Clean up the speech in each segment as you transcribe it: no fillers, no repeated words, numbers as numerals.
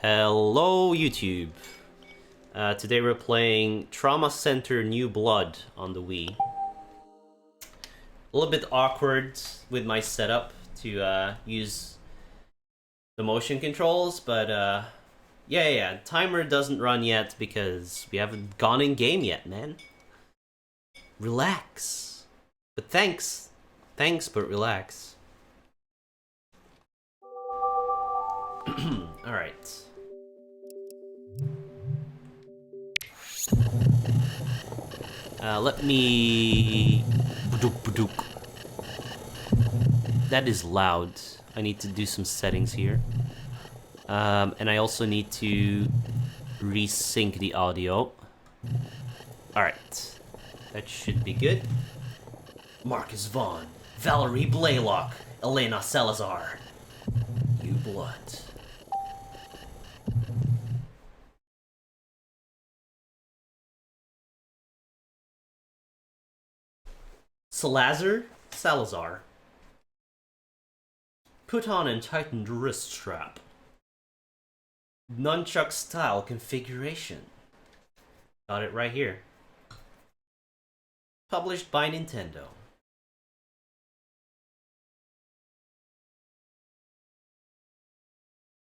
Hello YouTube. Today we're playing Trauma Center New Blood on the Wii. A little bit awkward with my setup to use the motion controls, but yeah. Timer doesn't run yet because we haven't gone in game yet, man. Relax. But thanks, but relax. Alright. Let me... That is loud. I need to do some settings here. And I also need to resync the audio. Alright. That should be good. Marcus Vaughn, Valerie Blaylock, Elena Salazar. New Blood. Salazar. Put on and tighten the wrist strap. Nunchuck style configuration. Got it right here. Published by Nintendo.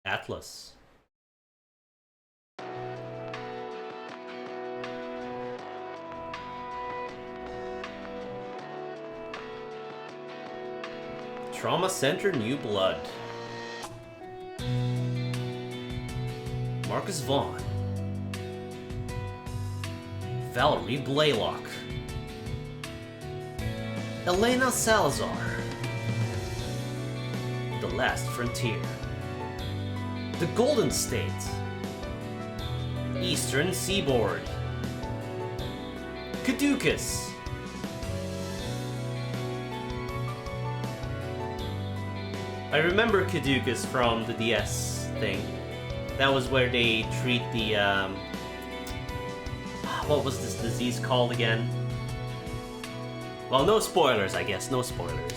Atlas. Trauma Center New Blood. Marcus Vaughn. Valerie Blaylock. Elena Salazar. The Last Frontier. The Golden State. Eastern Seaboard. Caduceus. I remember Caduceus from the DS thing. That was where they treat the, what was this disease called again? Well, no spoilers, I guess. No spoilers.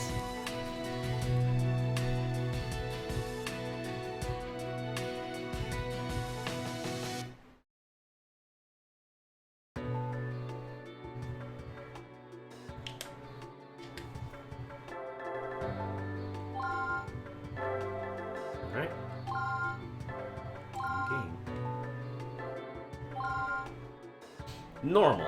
Normal.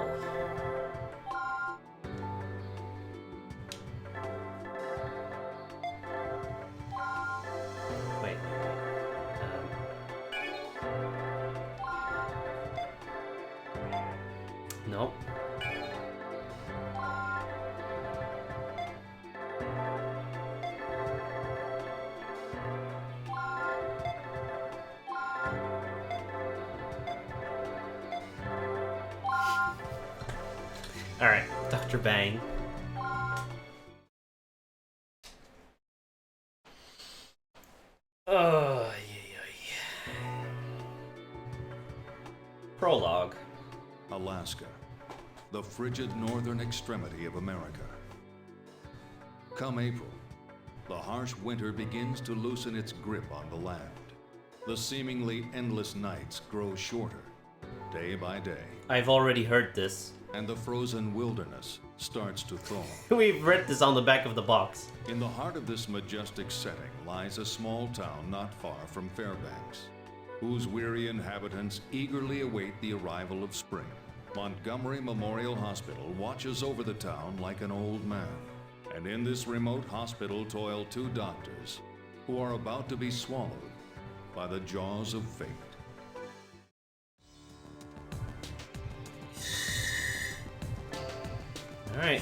Wait. No. Alright, Dr. Bang. Oh, yeah. Prologue. Alaska, the frigid northern extremity of America. Come April, the harsh winter begins to loosen its grip on the land. The seemingly endless nights grow shorter, day by day. I've already heard this. And the frozen wilderness starts to thaw. We've read this on the back of the box. In the heart of this majestic setting lies a small town not far from Fairbanks, whose weary inhabitants eagerly await the arrival of spring. Montgomery Memorial Hospital watches over the town like an old man. And in this remote hospital toil two doctors who are about to be swallowed by the jaws of fate. Alright.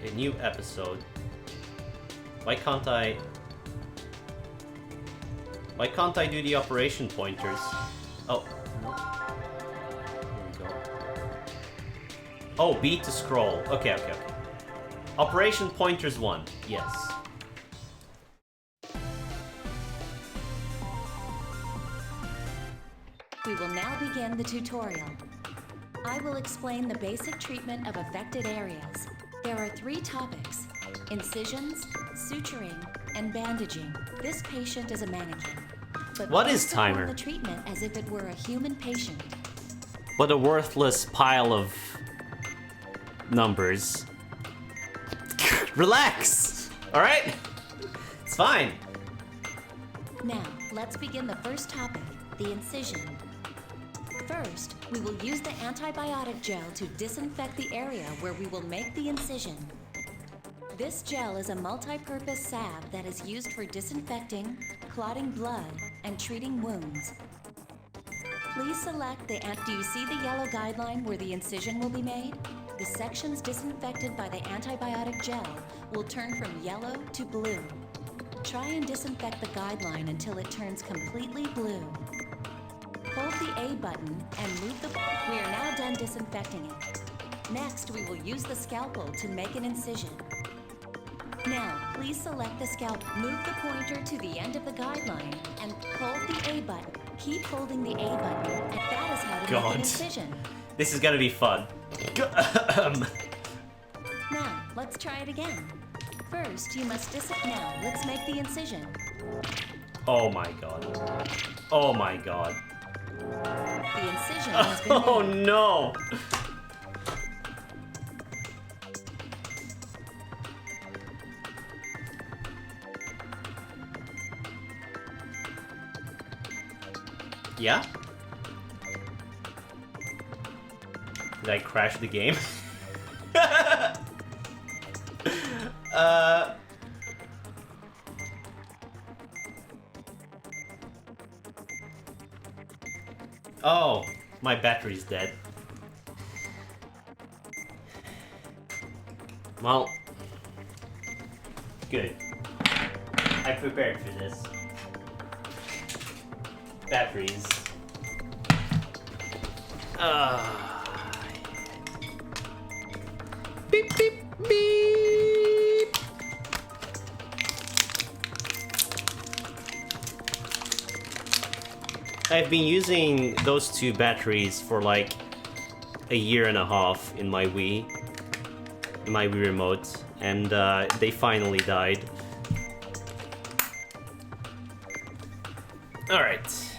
A new episode. Why can't I do the operation pointers? Oh, no. Here we go. Oh, B to scroll. Okay. Operation pointers 1. Yes. We will now begin the tutorial. I will explain the basic treatment of affected areas. There are 3 topics: incisions, suturing, and bandaging. This patient is a mannequin. But What please is timer? perform the treatment as if it were a human patient. What a worthless pile of numbers. Relax! Alright? It's fine. Now, let's begin the first topic, the incision. First, we will use the antibiotic gel to disinfect the area where we will make the incision. This gel is a multi-purpose salve that is used for disinfecting, clotting blood, and treating wounds. Please select the Do you see the yellow guideline where the incision will be made? The sections disinfected by the antibiotic gel will turn from yellow to blue. Try and disinfect the guideline until it turns completely blue. Hold the A button and move the... We are now done disinfecting it. Next, we will use the scalpel to make an incision. Now, please select the scalpel. Move the pointer to the end of the guideline and hold the A button. Keep holding the A button, and that is how to make an incision. This is gonna be fun. Now, let's try it again. First, you must Now, let's make the incision. Oh my god. Oh my god. The incision has been Oh made. no! Yeah? Did I crash the game? Oh, my battery's dead. Well, good. I prepared for this. Batteries. Beep, beep, beep. I've been using those two batteries for like a year and a half in my Wii remote, and they finally died. Alright.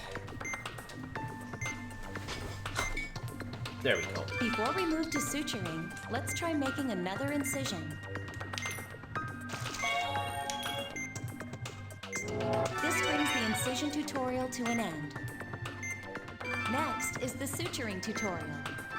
There we go. Before we move to suturing, let's try making another incision. This brings the incision tutorial to an end. Next is the suturing tutorial.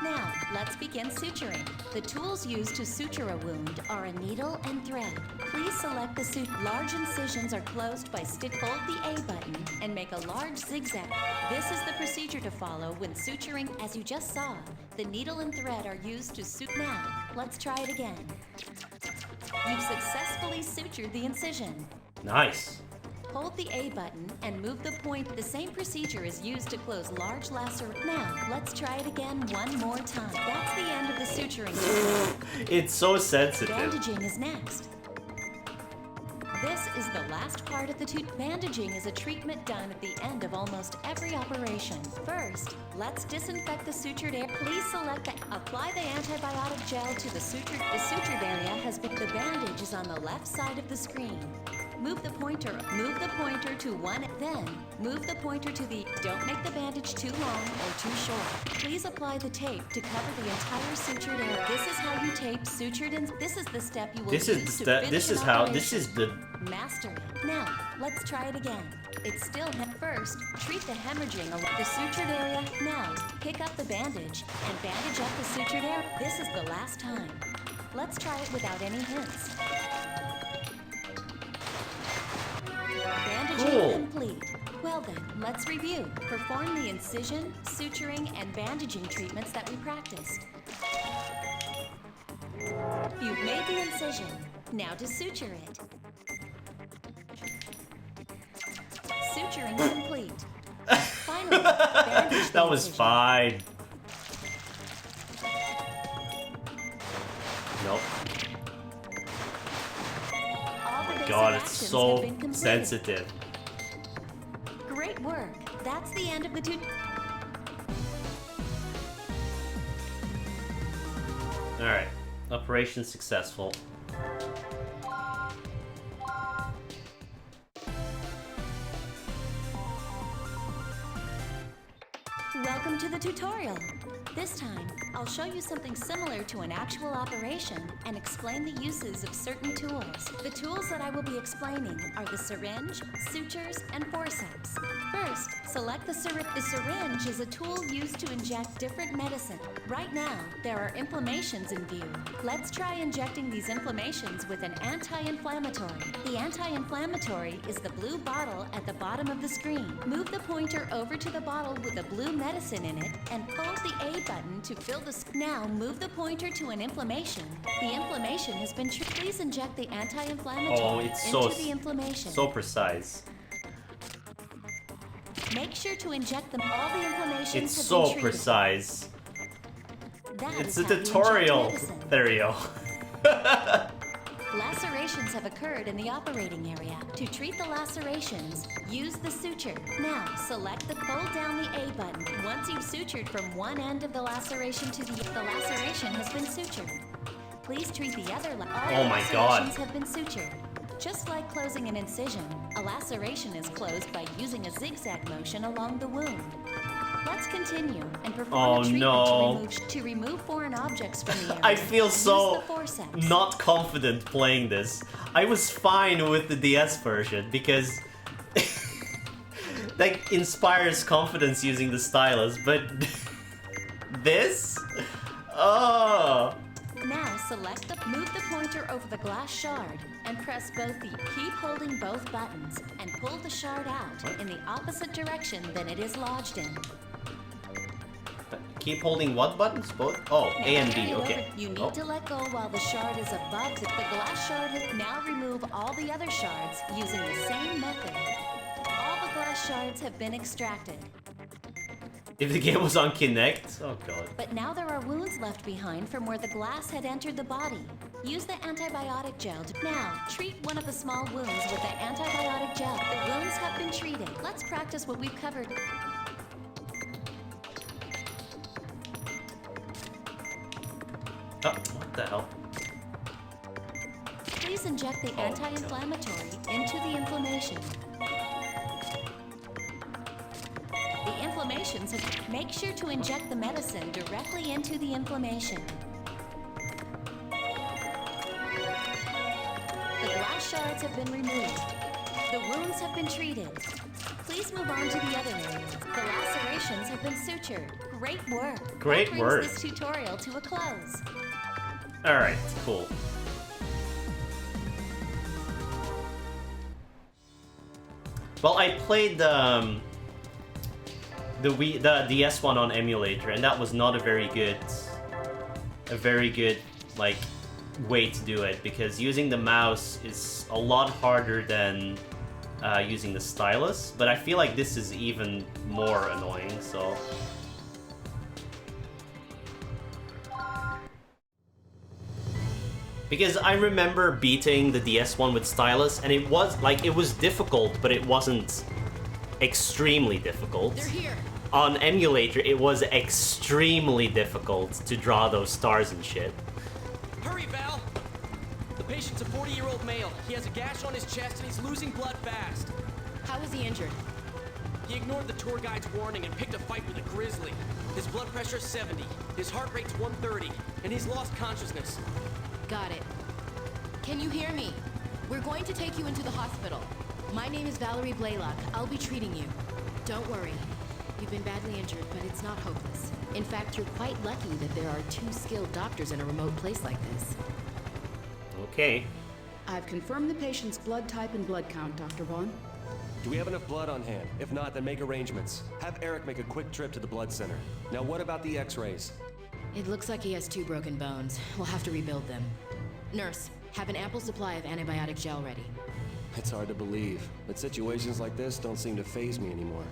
Now, let's begin suturing. The tools used to suture a wound are a needle and thread. Please select the Large incisions are closed by hold the A button and make a large zigzag. This is the procedure to follow when suturing. As you just saw, the needle and thread are used to suture. Now, let's try it again. You've successfully sutured the incision. Nice. Hold the A button and move the point. The same procedure is used to close large laceration. Now, let's try it again one more time. That's the end of the suturing. It's so sensitive. Bandaging is next. This is the last part of the Bandaging is a treatment done at the end of almost every operation. First, let's disinfect the sutured area. Please select apply the antibiotic gel to the sutured. The sutured area has been. The bandage is on the left side of the screen. Move the pointer to one, then move the pointer to the, don't make the bandage too long or too short. Please apply the tape to cover the entire sutured area. This is how you tape sutured and this is the step you will use to finish an operation. This is the Master it. Now, let's try it again. It's still first, treat the hemorrhaging along the sutured area. Now, pick up the bandage and bandage up the sutured area. This is the last time. Let's try it without any hints. Bandaging complete. Well then, let's review. Perform the incision, suturing, and bandaging treatments that we practiced. You've made the incision. Now to suture it. Suturing complete. Finally, bandage the that was incision. fine. Nope. God, it's so sensitive. Great work. That's the end of the Alright. Operation successful. Welcome to the tutorial. This time, I'll show you something similar to an actual operation and explain the uses of certain tools. The tools that I will be explaining are the syringe, sutures, and forceps. First, select the syringe. The syringe is a tool used to inject different medicine. Right now, there are inflammations in view. Let's try injecting these inflammations with an anti-inflammatory. The anti-inflammatory is the blue bottle at the bottom of the screen. Move the pointer over to the bottle with the blue medicine in it and hold the A button to fill the... Now, move the pointer to an inflammation. The inflammation has been treated. Please inject the anti-inflammatory into the inflammation. So precise. Make sure to inject them. All the inflammations It's have so been treated. precise. That It's is a how you inject tutorial. medicine. There you go. Lacerations have occurred in the operating area. To treat the lacerations, use the suture. Now, fold down the A button. Once you've sutured from one end of the laceration to the laceration has been sutured. Please treat the other. Oh my God. Lacerations have been sutured. Just like closing an incision, a laceration is closed by using a zigzag motion along the wound. Let's continue and perform a treatment to remove foreign objects from the area. I feel so Use the forceps. not confident playing this. I was fine with the DS version because that inspires confidence using the stylus, but this? Oh. Now move the pointer over the glass shard and press keep holding both buttons and pull the shard out in the opposite direction than it is lodged in. Keep holding what buttons? Both? Oh, Now A and carry B, it okay. over. You need to let go while the shard is above the glass shard. Now remove all the other shards using the same method. All the glass shards have been extracted. If the game was on Kinect? Oh god. But now there are wounds left behind from where the glass had entered the body. Use the antibiotic gel to... Now, treat one of the small wounds with the antibiotic gel. The wounds have been treated. Let's practice what we've covered. Oh, what the hell? Please inject the anti-inflammatory into the inflammation. The inflammations have... Make sure to inject the medicine directly into the inflammation. The glass shards have been removed. The wounds have been treated. Please move on to the other areas. The lacerations have been sutured. Great work. Great that work. brings this tutorial to a close. Alright, cool. Well, I played the DS one on emulator, and that was not a very good like way to do it, because using the mouse is a lot harder than using the stylus. But I feel like this is even more annoying. So. Because I remember beating the DS one with stylus, and it was difficult, but it wasn't extremely difficult. They're here. On emulator, it was extremely difficult to draw those stars and shit. Hurry, Val! The patient's a 40-year-old male. He has a gash on his chest and he's losing blood fast. How was he injured? He ignored the tour guide's warning and picked a fight with a grizzly. His blood pressure's 70, his heart rate's 130, and he's lost consciousness. Got it. Can you hear me? We're going to take you into the hospital. My name is Valerie Blaylock. I'll be treating you. Don't worry. You've been badly injured, but it's not hopeless. In fact, you're quite lucky that there are 2 skilled doctors in a remote place like this. Okay. I've confirmed the patient's blood type and blood count, Dr. Vaughn. Do we have enough blood on hand? If not, then make arrangements. Have Eric make a quick trip to the blood center. Now, what about the x-rays? It looks like he has 2 broken bones. We'll have to rebuild them. Nurse, have an ample supply of antibiotic gel ready. It's hard to believe, but situations like this don't seem to faze me anymore.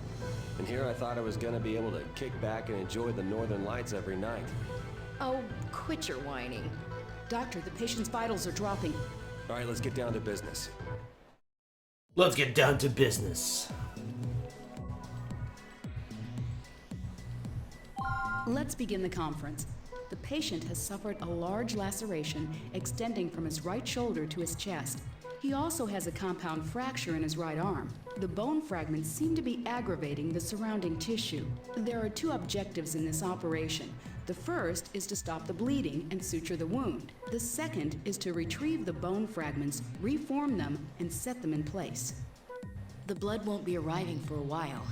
And here I thought I was gonna be able to kick back and enjoy the northern lights every night. Oh, quit your whining. Doctor, the patient's vitals are dropping. All right, let's get down to business. Let's get down to business. Let's begin the conference. The patient has suffered a large laceration extending from his right shoulder to his chest. He also has a compound fracture in his right arm. The bone fragments seem to be aggravating the surrounding tissue. There are two objectives in this operation. The first is to stop the bleeding and suture the wound. The second is to retrieve the bone fragments, reform them, and set them in place. The blood won't be arriving for a while.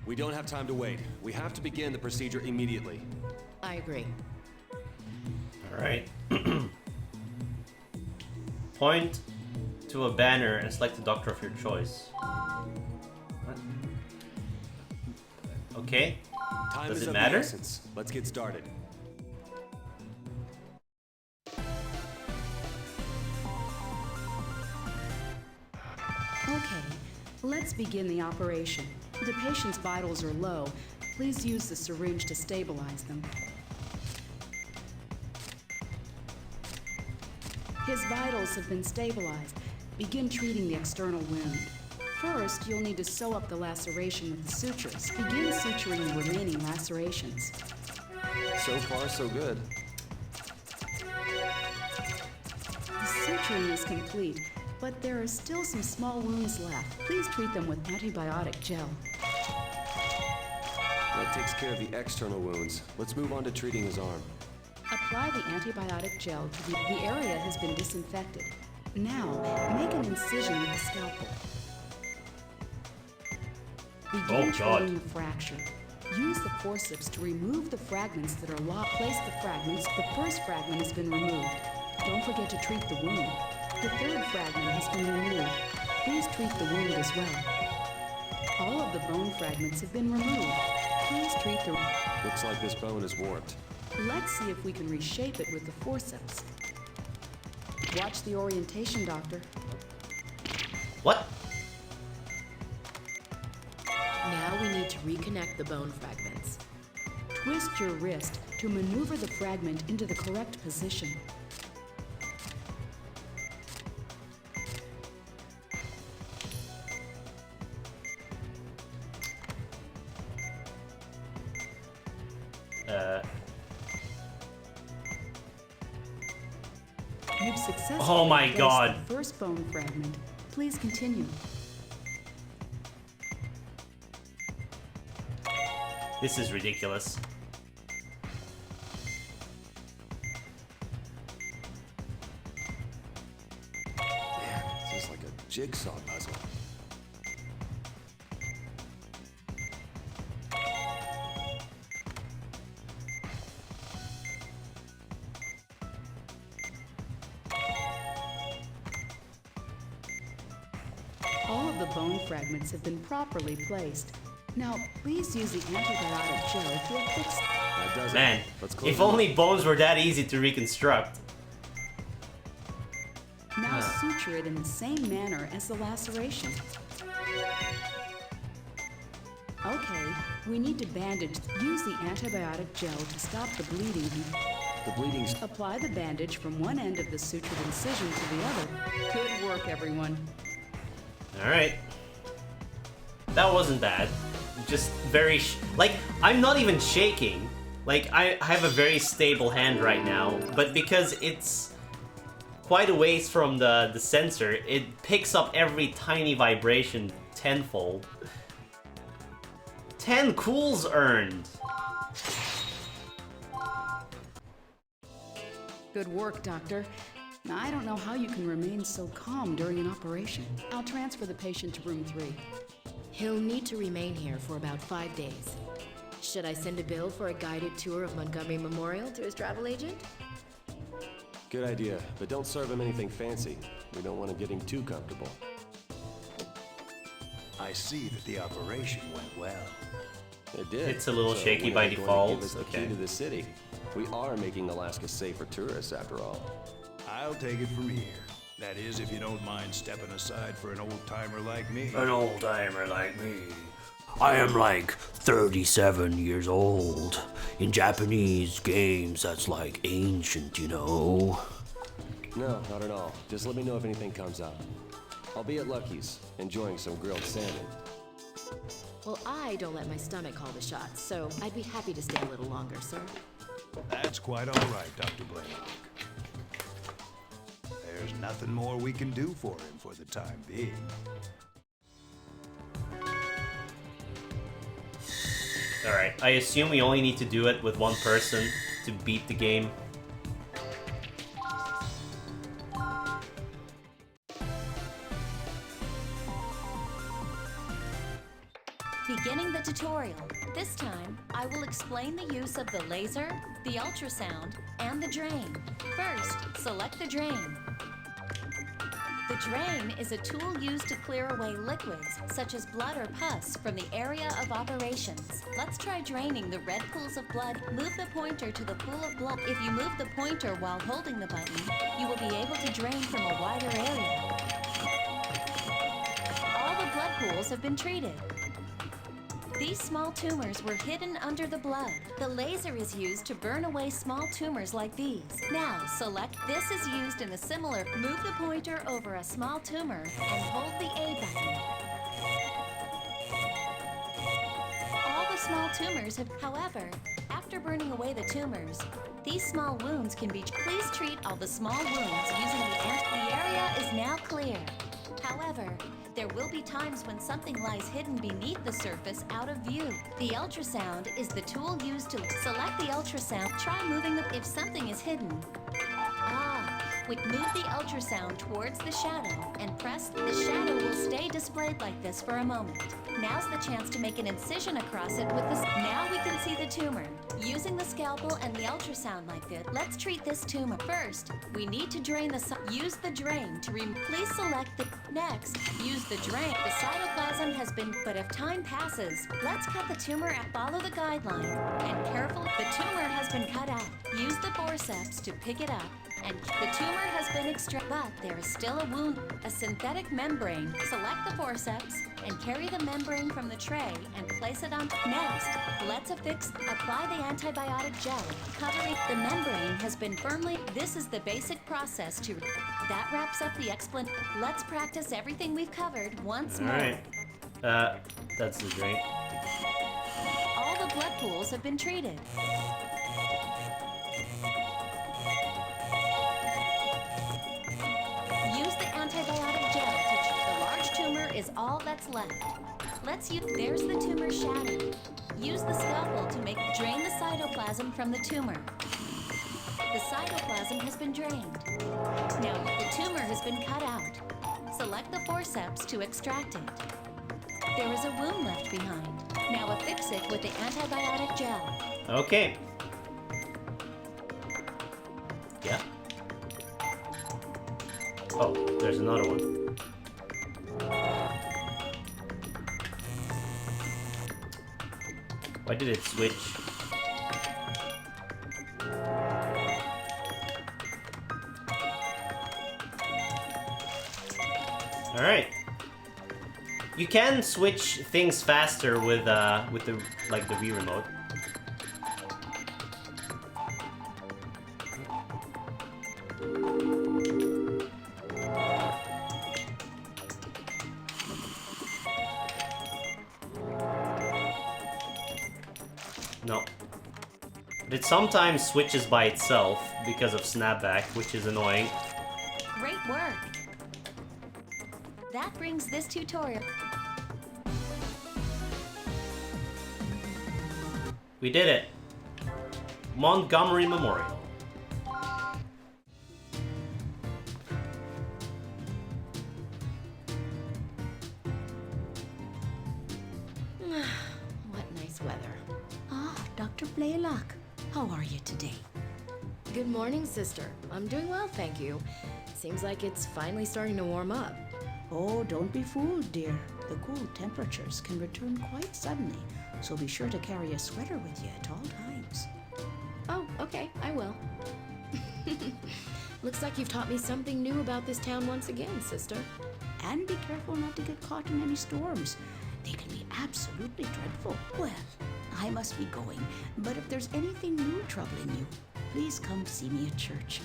We don't have time to wait. We have to begin the procedure immediately. I agree. Alright. Point to a banner and select the doctor of your choice. What? Okay. Time Does is it of the matter? essence. Let's get started. Okay, let's begin the operation. The patient's vitals are low. Please use the syringe to stabilize them. His vitals have been stabilized. Begin treating the external wound. First, you'll need to sew up the laceration with the sutures. Begin suturing the remaining lacerations. So far, so good. The suturing is complete, but there are still some small wounds left. Please treat them with antibiotic gel. That takes care of the external wounds. Let's move on to treating his arm. Apply the antibiotic gel to the area has been disinfected. Now, make an incision with the scalpel. Begin treating the fracture. Use the forceps to remove the fragments that are locked. Place the fragments. The first fragment has been removed. Don't forget to treat the wound. The third fragment has been removed. Please treat the wound as well. All of the bone fragments have been removed. Please treat the... Looks like this bone is warped. Let's see if we can reshape it with the forceps. Watch the orientation, Doctor. What? Now we need to reconnect the bone fragments. Twist your wrist to maneuver the fragment into the correct position. You've successfully Oh my placed God. the first bone fragment. Please continue. This is ridiculous. Man, this is like a jigsaw puzzle. All of the bone fragments have been properly placed. Now, please use the antibiotic gel to fix. That does Man, it. Let's close if the only bones were that easy to reconstruct. Now suture it in the same manner as the laceration. Okay, we need to bandage. Use the antibiotic gel to stop the bleeding. The bleeding's... Apply the bandage from one end of the sutured incision to the other. Good work, everyone. Alright. That wasn't bad. Just very... like, I'm not even shaking. Like, I have a very stable hand right now, but because it's quite a ways from the sensor, it picks up every tiny vibration tenfold. 10 cools earned! Good work, Doctor. Now, I don't know how you can remain so calm during an operation. I'll transfer the patient to room 3. He'll need to remain here for about 5 days. Should I send a bill for a guided tour of Montgomery Memorial to his travel agent? Good idea, but don't serve him anything fancy. We don't want to get him too comfortable. I see that the operation went well. It did. It's a little So shaky when by are they going to default, give us the okay. key to the city. We are making Alaska safe for tourists, after all. I'll take it from here. That is, if you don't mind stepping aside for an old-timer like me. An old-timer like me. I am like 37 years old. In Japanese games, that's like ancient, you know. No, not at all. Just let me know if anything comes up. I'll be at Lucky's, enjoying some grilled salmon. Well, I don't let my stomach call the shots, so I'd be happy to stay a little longer, sir. That's quite all right, Dr. Blaylock. There's nothing more we can do for him for the time being. Alright, I assume we only need to do it with one person to beat the game. Beginning the tutorial. This time, I will explain the use of the laser, the ultrasound, and the drain. First, select the drain. The drain is a tool used to clear away liquids, such as blood or pus, from the area of operations. Let's try draining the red pools of blood. Move the pointer to the pool of blood. If you move the pointer while holding the button, you will be able to drain from a wider area. All the blood pools have been treated. These small tumors were hidden under the blood. The laser is used to burn away small tumors like these. Now, select this is used in a similar. Move the pointer over a small tumor and hold the A button. All the small tumors have, however, after burning away the tumors, these small wounds can be. Please treat all the small wounds using the area is now clear. However, there will be times when something lies hidden beneath the surface out of view. The ultrasound is the tool used to select the ultrasound. Try moving the if something is hidden. Move the ultrasound towards the shadow and press. The shadow will stay displayed like this for a moment. Now's the chance to make an incision across it with this. Now we can see the tumor. Using the scalpel and the ultrasound like this, let's treat this tumor. First, we need to drain the. Use the drain to please select the. Next, use the drain. The cytoplasm has been. But if time passes, let's cut the tumor and follow the guideline. And carefully, the tumor has been cut out. Use the forceps to pick it up. And the tumor has been extracted, but there is still a wound, a synthetic membrane. Select the forceps and carry the membrane from the tray and place it on. Next, let's apply the antibiotic gel. Covering the membrane has been firmly. This is the basic process to. That wraps up the explanation. Let's practice everything we've covered once more. Alright. That's the drain. All the blood pools have been treated. Antibiotic gel to the large tumor is all that's left. Let's use. There's the tumor shadow. Use the scalpel to drain the cytoplasm from the tumor. The cytoplasm has been drained. Now the tumor has been cut out. Select the forceps to extract it. There is a wound left behind. Now affix it with the antibiotic gel. Okay. Yeah. Oh, there's another one. Why did it switch? Alright. You can switch things faster with the Wii remote. No. But it sometimes switches by itself because of snapback, which is annoying. Great work! That brings this tutorial. We did it! Montgomery Memorial. What nice weather. Ah, Dr. Blaylock. How are you today? Good morning, sister. I'm doing well, thank you. Seems like it's finally starting to warm up. Oh, don't be fooled, dear. The cool temperatures can return quite suddenly, so be sure to carry a sweater with you at all times. Oh, okay, I will. Looks like you've taught me something new about this town once again, sister. And be careful not to get caught in any storms. They can be absolutely dreadful. Well, I must be going, but if there's anything new troubling you, please come see me at church.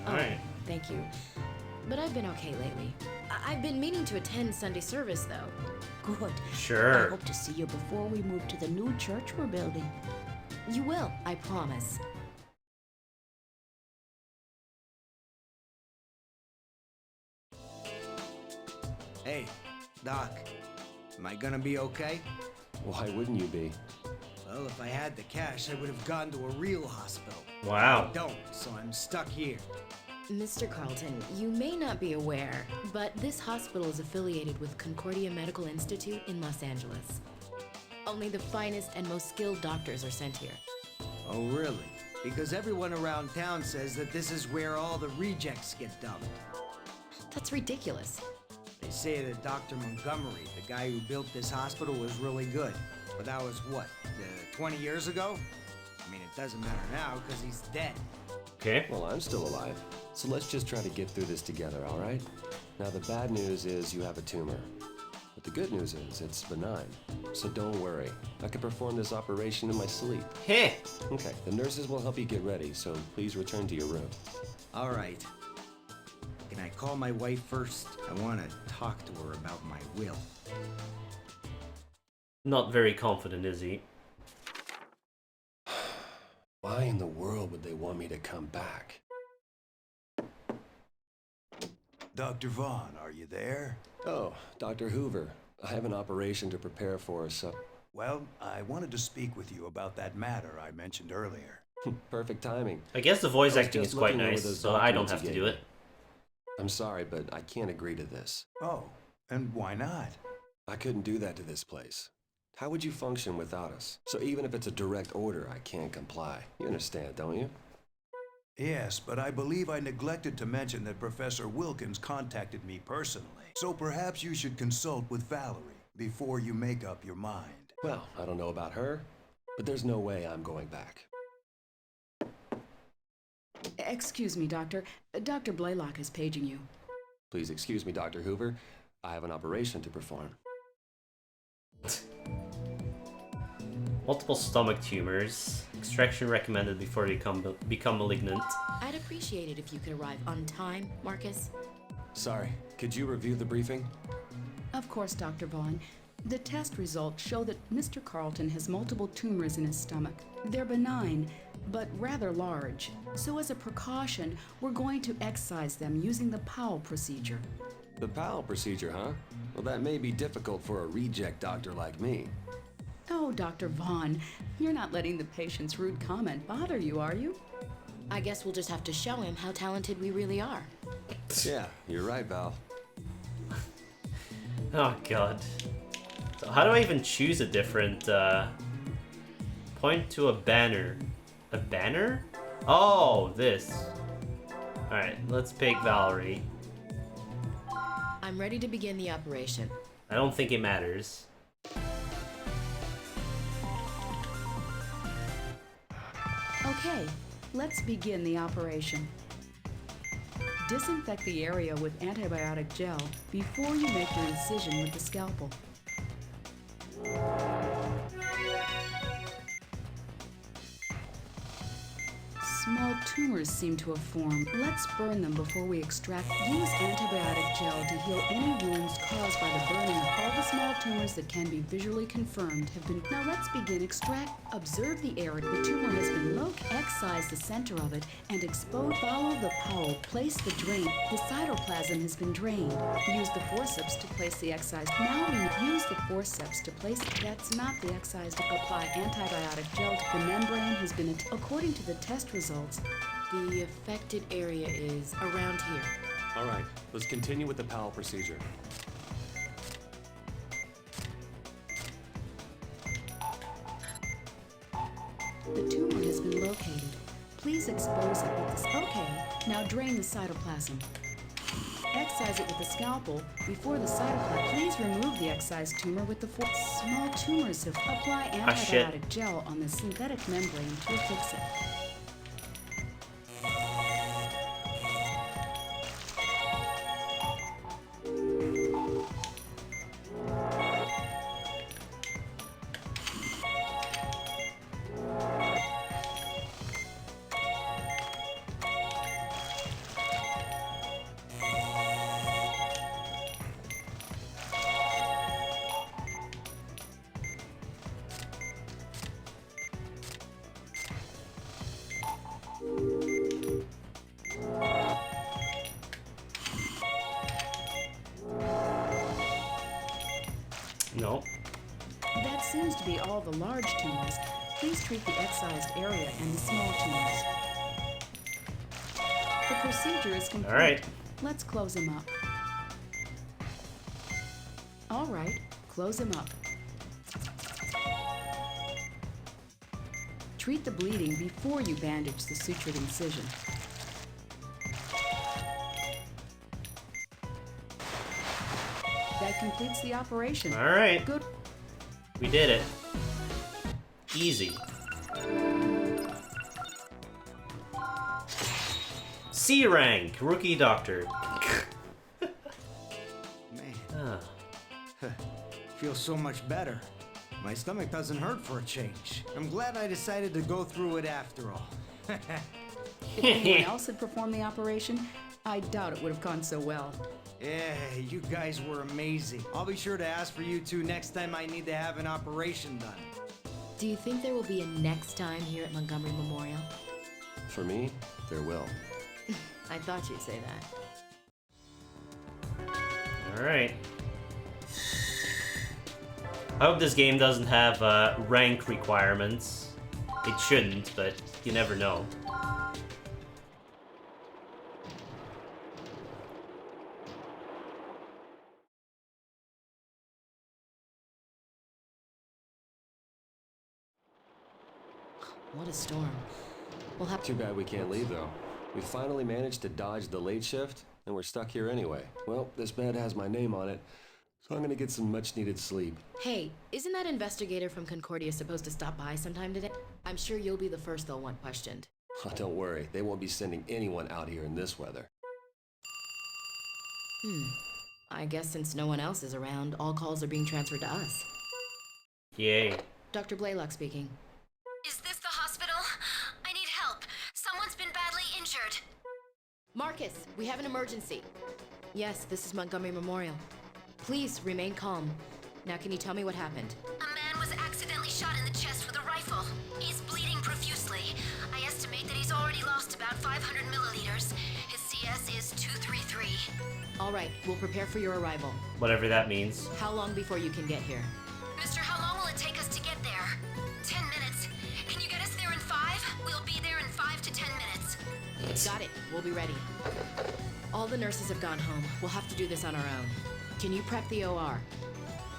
Alright. Thank you. But I've been okay lately. I've been meaning to attend Sunday service, though. Good. Sure. I hope to see you before we move to the new church we're building. You will, I promise. Hey, Doc. Am I gonna be okay? Why wouldn't you be? Well, if I had the cash, I would have gone to a real hospital. Wow. I don't, so I'm stuck here. Mr. Carlton, you may not be aware, but this hospital is affiliated with Concordia Medical Institute in Los Angeles. Only the finest and most skilled doctors are sent here. Oh, really? Because everyone around town says that this is where all the rejects get dumped. That's ridiculous. They say that Dr. Montgomery, the guy who built this hospital, was really good. But that was what, 20 years ago? I mean, it doesn't matter now because he's dead. Okay. Well, I'm still alive. So let's just try to get through this together, all right? Now, the bad news is you have a tumor. But the good news is it's benign. So don't worry. I can perform this operation in my sleep. Heh. Okay, the nurses will help you get ready, so please return to your room. All right. Can I call my wife first? I want to talk to her about my will. Not very confident, is he? Why in the world would they want me to come back? Dr. Vaughn, are you there? Oh, Dr. Hoover. I have an operation to prepare for, so... Well, I wanted to speak with you about that matter I mentioned earlier. Perfect timing. I guess the voice I was acting just is quite looking over nice, those so I don't documents have you to do gave it. me. I'm sorry, but I can't agree to this. Oh, and why not? I couldn't do that to this place. How would you function without us? So even if it's a direct order, I can't comply. You understand, don't you? Yes, but I believe I neglected to mention that Professor Wilkins contacted me personally. So perhaps you should consult with Valerie before you make up your mind. Well, I don't know about her, but there's no way I'm going back. Excuse me, Doctor. Dr. Blaylock is paging you. Please excuse me, Dr. Hoover. I have an operation to perform. Multiple stomach tumors. Extraction recommended before they become malignant. I'd appreciate it if you could arrive on time, Marcus. Sorry, could you review the briefing? Of course, Dr. Vaughn. The test results show that Mr. Carlton has multiple tumors in his stomach. They're benign, but rather large. So as a precaution, we're going to excise them using the Powell procedure. The Powell procedure, huh? Well, that may be difficult for a reject doctor like me. Oh, Dr. Vaughn, you're not letting the patient's rude comment bother you, are you? I guess we'll just have to show him how talented we really are. Yeah, you're right, Val. Oh god. So how do I even choose a different point to a banner? A banner? Oh, this. Alright, let's pick Valerie. I'm ready to begin the operation. I don't think it matters. Okay, let's begin the operation. Disinfect the area with antibiotic gel before you make your incision with the scalpel. Small tumors seem to have formed. Let's burn them before we extract. Use antibiotic gel to heal any wounds caused by the burning. All the small tumors that can be visually confirmed have been... Now let's begin extract. Observe the area the tumor has been located. Excise the center of it and expose. Follow the Powell. Place the drain. The cytoplasm has been drained. Use the forceps to place the excised. Now we use the forceps to place... That's not the excised. Apply antibiotic gel to the membrane has been... According to the test results, the affected area is around here. All right, let's continue with the Powell procedure. The tumor has been located. Please expose it with this. Okay, now drain the cytoplasm. Excise it with the scalpel before the cytoplasm. Please remove the excised tumor with the fork. Small tumors have... Apply antibiotic gel on the synthetic membrane to affix it. No. That seems to be all the large tumors. Please treat the excised area and the small tumors. The procedure is complete. All right. Let's close him up. All right, close him up. Treat the bleeding before you bandage the sutured incision. That completes the operation. All right. Good. We did it. Easy. C rank, rookie doctor. Man, feels so much better. My stomach doesn't hurt for a change. I'm glad I decided to go through it after all. If anyone else had performed the operation, I doubt it would have gone so well. Yeah, you guys were amazing. I'll be sure to ask for you two next time I need to have an operation done. Do you think there will be a next time here at Montgomery Memorial? For me, there will. I thought you'd say that. Alright. I hope this game doesn't have rank requirements. It shouldn't, but you never know. What a storm. We'll have Too bad we can't leave, though. We finally managed to dodge the late shift, and we're stuck here anyway. Well, this bed has my name on it, so I'm gonna get some much-needed sleep. Hey, isn't that investigator from Concordia supposed to stop by sometime today? I'm sure you'll be the first they'll want questioned. Oh, don't worry, they won't be sending anyone out here in this weather. I guess since no one else is around, all calls are being transferred to us. Yay. Dr. Blaylock speaking. Is this the hospital? I need help. Someone's been badly injured. Marcus, we have an emergency. Yes, this is Montgomery Memorial. Please remain calm. Now, can you tell me what happened? A man was accidentally shot in the chest with a rifle. He's bleeding profusely. I estimate that he's already lost about 500 milliliters. His CS is 233. All right, we'll prepare for your arrival. Whatever that means. How long before you can get here? Mister, how long will it take us to get there? 10 minutes. Can you get us there in 5? We'll be there in 5 to 10 minutes. Got it. We'll be ready. All the nurses have gone home. We'll have to do this on our own. Can you prep the OR?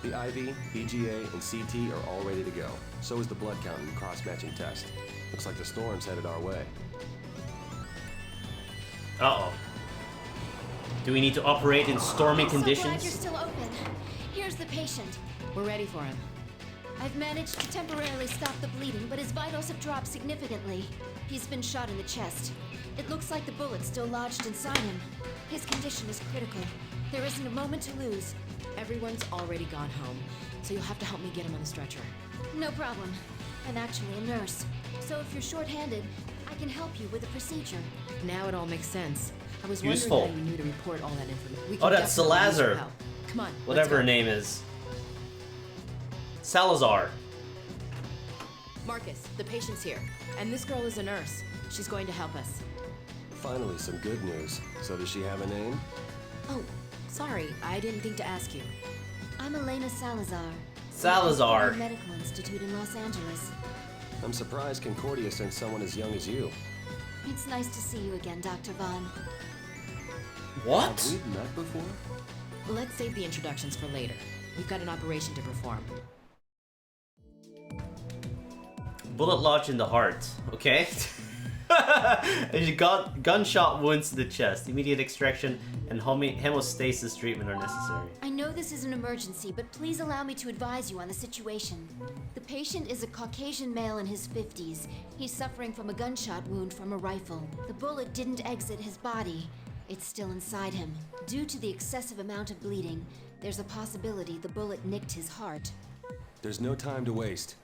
The IV, BGA, and CT are all ready to go. So is the blood count and cross-matching test. Looks like the storm's headed our way. Uh-oh. Do we need to operate in stormy I'm so glad you're conditions? still open. Here's the patient. We're ready for him. I've managed to temporarily stop the bleeding, but his vitals have dropped significantly. He's been shot in the chest. It looks like the bullet's still lodged inside him. His condition is critical. There isn't a moment to lose. Everyone's already gone home, so you'll have to help me get him on the stretcher. No problem. I'm actually a nurse. So if you're short-handed, I can help you with the procedure. Now it all makes sense. I was Useful. wondering how you knew to report all that information. Oh, that's Salazar. Come on, Whatever her let's go. name is. Salazar. Marcus, the patient's here, and this girl is a nurse. She's going to help us. Finally, some good news. So does she have a name? Oh, sorry, I didn't think to ask you. I'm Elena Salazar. Salazar. From the Medical Institute in Los Angeles. I'm surprised Concordia sent someone as young as you. It's nice to see you again, Dr. Vaughn. What? Have we met before? Let's save the introductions for later. We've got an operation to perform. Bullet lodged in the heart. Okay. And you got gunshot wounds to the chest. Immediate extraction and hemostasis treatment are necessary. I know this is an emergency, but please allow me to advise you on the situation. The patient is a Caucasian male in his 50s. He's suffering from a gunshot wound from a rifle. The bullet didn't exit his body. It's still inside him. Due to the excessive amount of bleeding, there's a possibility the bullet nicked his heart. There's no time to waste.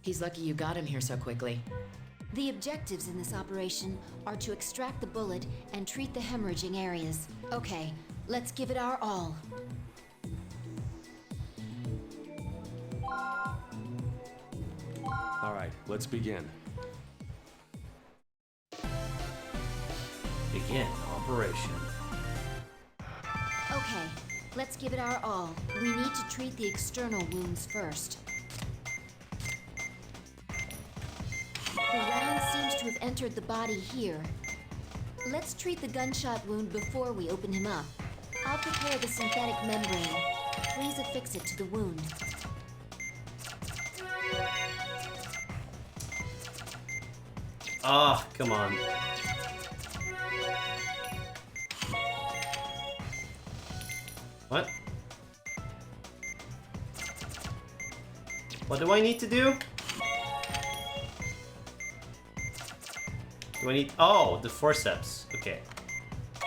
He's lucky you got him here so quickly. The objectives in this operation are to extract the bullet and treat the hemorrhaging areas. Okay, let's give it our all. All right, let's begin. Begin operation. Okay, Let's give it our all. We need to treat the external wounds first. The round seems to have entered the body here. Let's treat the gunshot wound before we open him up. I'll prepare the synthetic membrane. Please affix it to the wound. Ah, come on. What? What do I need to do? Do I need... Oh, the forceps. Okay.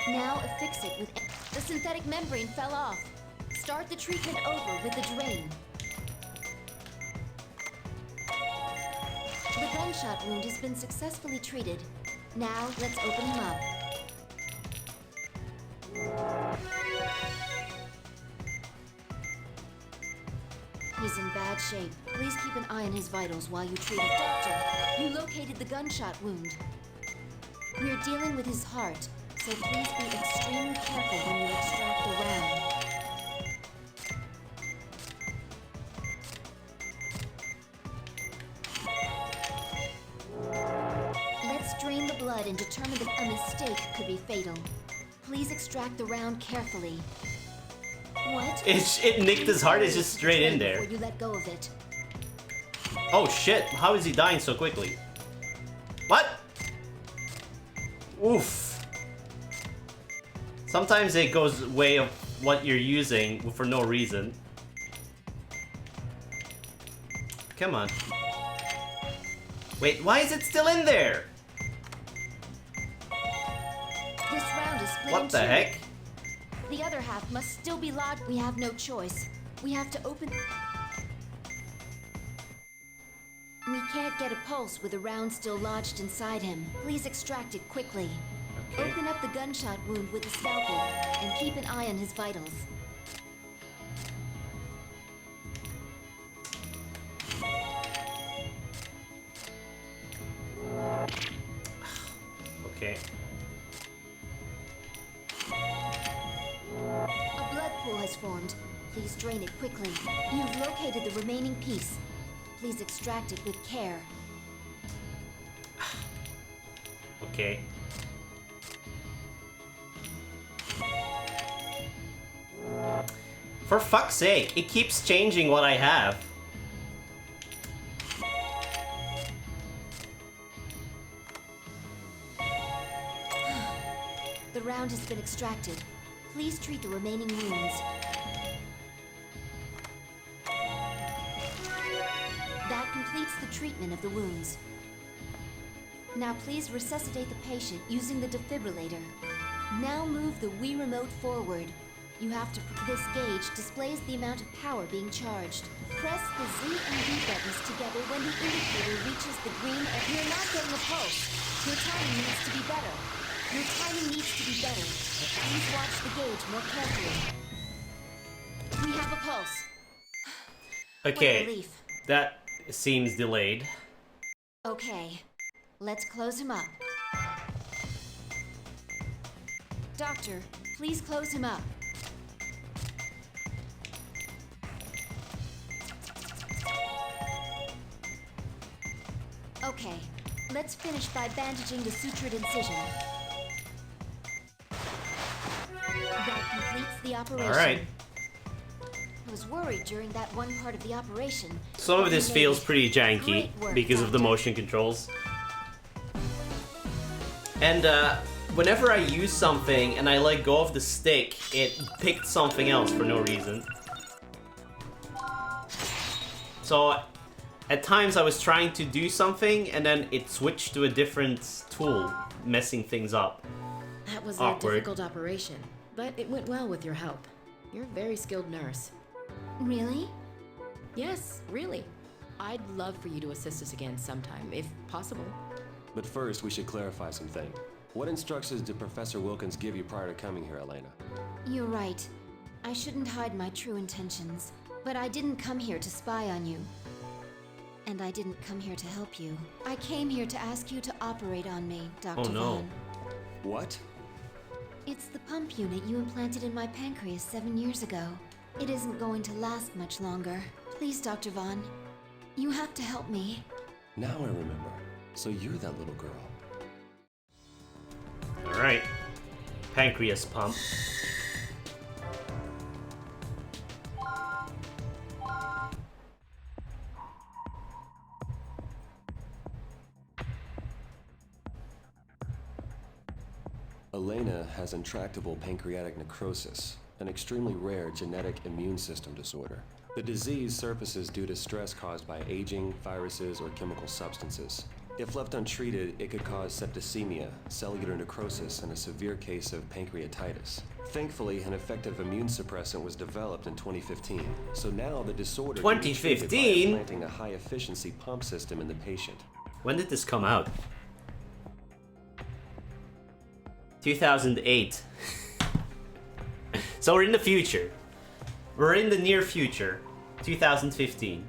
Now affix it with... The synthetic membrane fell off. Start the treatment over with the drain. The gunshot wound has been successfully treated. Now, let's open him up. He's in bad shape. Please keep an eye on his vitals while you treat him. Doctor, you located the gunshot wound. We're dealing with his heart, so please be extremely careful when you extract the round. Let's drain the blood and determine if a mistake could be fatal. Please extract the round carefully. What? It nicked his heart. It's just straight in there. Before you let go of it. Oh shit, how is he dying so quickly? What? Oof. Sometimes it goes way of what you're using for no reason. Come on. Wait, why is it still in there? This round is split What the in two. heck? The other half must still be lodged. We have no choice. We have to open... We can't get a pulse with the round still lodged inside him. Please extract it quickly. Okay. Open up the gunshot wound with a scalpel and keep an eye on his vitals. Okay. A blood pool has formed. Please drain it quickly. You've located the remaining piece. Please extract it with care. Okay. For fuck's sake, it keeps changing what I have. The round has been extracted. Please treat the remaining wounds. That completes the treatment of the wounds. Now please resuscitate the patient using the defibrillator. Now move the Wii remote forward. You have to... This gauge displays the amount of power being charged. Press the Z and B buttons together when the indicator reaches the green... You're not getting a pulse. Your timing needs to be better. Your timing needs to be better. Please watch the gauge more carefully. We have a pulse. What a Okay, relief. that seems delayed. Okay, let's close him up. Doctor, please close him up. Okay, let's finish by bandaging the sutured incision. That completes the operation. Alright. I was worried during that one part of the operation. Some of but this you made feels it. pretty janky Great work, because of the Doctor. motion controls. And whenever I use something and I let go of the stick, it picked something else for no reason. So at times I was trying to do something and then it switched to a different tool, messing things up. That was Awkward. a difficult operation, but it went well with your help. You're a very skilled nurse. Really? Yes, really. I'd love for you to assist us again sometime, if possible. But first, we should clarify something. What instructions did Professor Wilkins give you prior to coming here, Elena? You're right. I shouldn't hide my true intentions. But I didn't come here to spy on you. And I didn't come here to help you. I came here to ask you to operate on me, Dr. Oh, no. Vaughn. What? It's the pump unit you implanted in my pancreas 7 years ago. It isn't going to last much longer. Please, Dr. Vaughn. You have to help me. Now I remember. So you're that little girl. Alright. Pancreas pump. Elena has intractable pancreatic necrosis, an extremely rare genetic immune system disorder. The disease surfaces due to stress caused by aging, viruses, or chemical substances. If left untreated, it could cause septicemia, cellular necrosis, and a severe case of pancreatitis. Thankfully, an effective immune suppressant was developed in 2015, so now the disorder can be treated by 2015? implanting a high-efficiency pump system in the patient. When did this come out? 2008. So we're in the future. We're in the near future. 2015.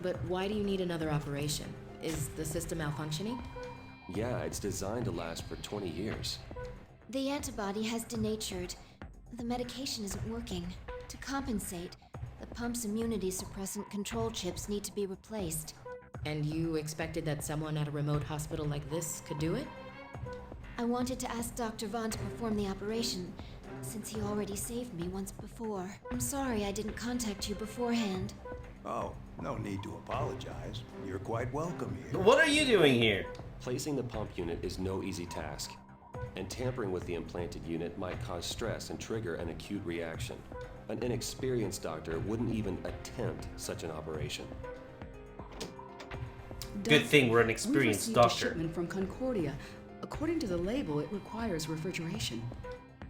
But why do you need another operation? Is the system malfunctioning? Yeah, it's designed to last for 20 years. The antibody has denatured. The medication isn't working. To compensate, the pump's immunity suppressant control chips need to be replaced. And you expected that someone at a remote hospital like this could do it? I wanted to ask Dr. Vaughn to perform the operation, since he already saved me once before. I'm sorry I didn't contact you beforehand. Oh, no need to apologize. You're quite welcome here. What are you doing here? Placing the pump unit is no easy task, and tampering with the implanted unit might cause stress and trigger an acute reaction. An inexperienced doctor wouldn't even attempt such an operation. Good thing we're an We experienced received a doctor. shipment from Concordia. According to the label, it requires refrigeration.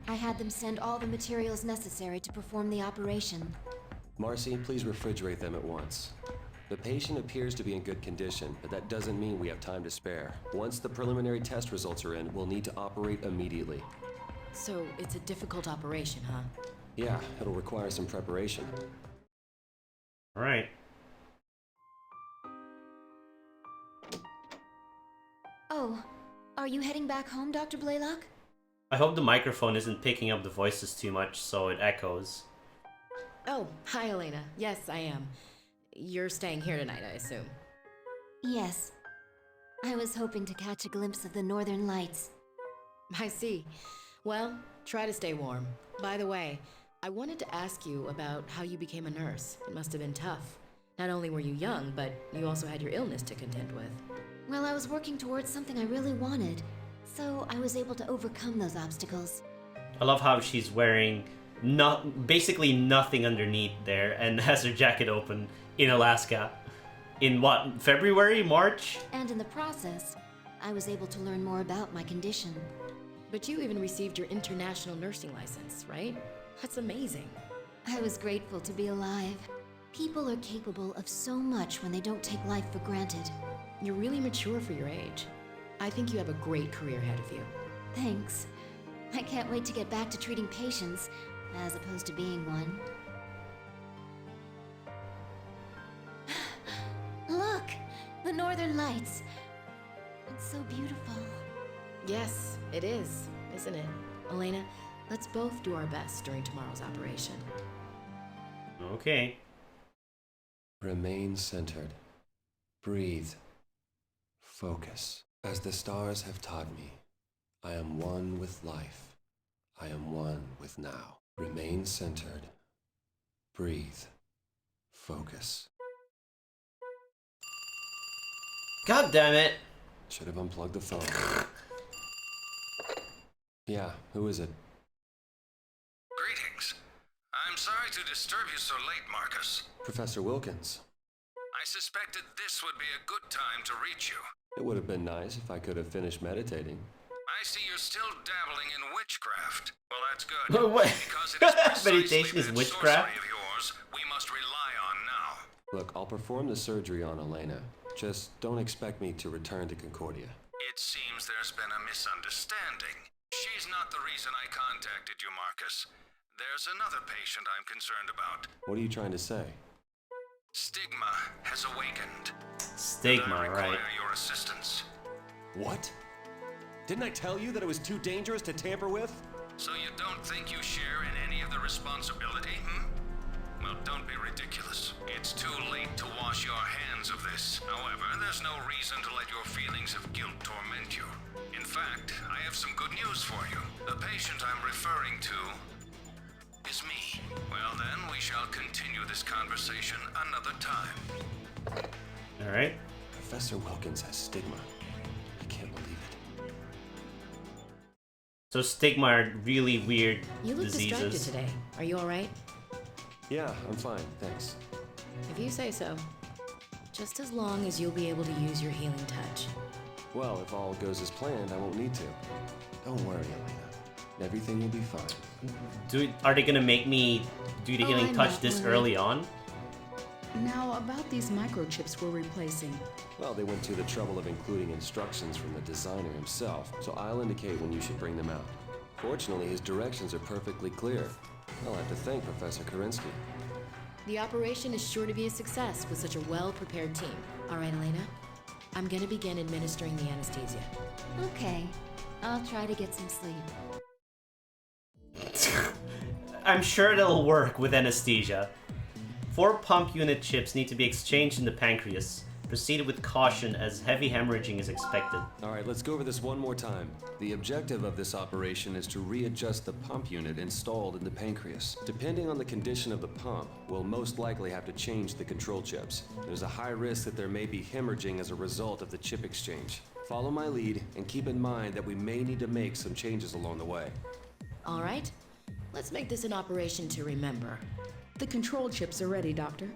I had them send all the materials necessary to perform the operation. Marcy, please refrigerate them at once. The patient appears to be in good condition, but that doesn't mean we have time to spare. Once the preliminary test results are in, we'll need to operate immediately. So it's a difficult operation, huh? Yeah, it'll require some preparation. Alright. Oh, are you heading back home, Dr. Blaylock? I hope the microphone isn't picking up the voices too much so it echoes. Oh, hi, Elena. Yes, I am. You're staying here tonight, I assume. Yes. I was hoping to catch a glimpse of the northern lights. I see. Well, try to stay warm. By the way, I wanted to ask you about how you became a nurse. It must have been tough. Not only were you young, but you also had your illness to contend with. Well, I was working towards something I really wanted, so I was able to overcome those obstacles. I love how she's wearing basically nothing underneath there and has her jacket open in Alaska. In what, February, March? And in the process, I was able to learn more about my condition. But you even received your international nursing license, right? That's amazing. I was grateful to be alive. People are capable of so much when they don't take life for granted. You're really mature for your age. I think you have a great career ahead of you. Thanks. I can't wait to get back to treating patients, as opposed to being one. Look! The northern lights! It's so beautiful. Yes, it is, isn't it? Elena, let's both do our best during tomorrow's operation. Okay. Remain centered. Breathe. Focus. As the stars have taught me, I am one with life. I am one with now. Remain centered. Breathe. Focus. God damn it! Should have unplugged the phone. Yeah, who is it? Greetings. I'm sorry to disturb you so late, Marcus. Professor Wilkins. I suspected this would be a good time to reach you. It would have been nice if I could have finished meditating. I see you're still dabbling in witchcraft. Well, that's good. What? Because it is precisely Meditation is that witchcraft? sorcery of yours we must rely on now. Look, I'll perform the surgery on Elena. Just don't expect me to return to Concordia. It seems there's been a misunderstanding. She's not the reason I contacted you, Marcus. There's another patient I'm concerned about. What are you trying to say? Stigma has awakened. Stigma, I require right? your assistance. What? Didn't I tell you that it was too dangerous to tamper with? So you don't think you share in any of the responsibility, hmm? Well, don't be ridiculous. It's too late to wash your hands of this. However, there's no reason to let your feelings of guilt torment you. In fact, I have some good news for you. The patient I'm referring to is me. Well then, we shall continue this conversation another time. Alright. Professor Wilkins has stigma. I can't believe it. So stigma are really weird You look distracted diseases. today. Are you alright? Yeah, I'm fine, thanks. If you say so. Just as long as you'll be able to use your healing touch. Well, if all goes as planned, I won't need to. Don't worry, Elena. Everything will be fine. Are they gonna make me do the healing I'm touch not this worried. early on? Now, about these microchips we're replacing. Well, they went to the trouble of including instructions from the designer himself, so I'll indicate when you should bring them out. Fortunately, his directions are perfectly clear. I'll have to thank Professor Kerensky. The operation is sure to be a success with such a well-prepared team. All right, Elena? I'm gonna begin administering the anesthesia. Okay, I'll try to get some sleep. I'm sure it'll work with anesthesia. 4 pump unit chips need to be exchanged in the pancreas. Proceed with caution as heavy hemorrhaging is expected. Alright, let's go over this one more time. The objective of this operation is to readjust the pump unit installed in the pancreas. Depending on the condition of the pump, we'll most likely have to change the control chips. There's a high risk that there may be hemorrhaging as a result of the chip exchange. Follow my lead and keep in mind that we may need to make some changes along the way. All right? Let's make this an operation to remember. The control chips are ready, Doctor.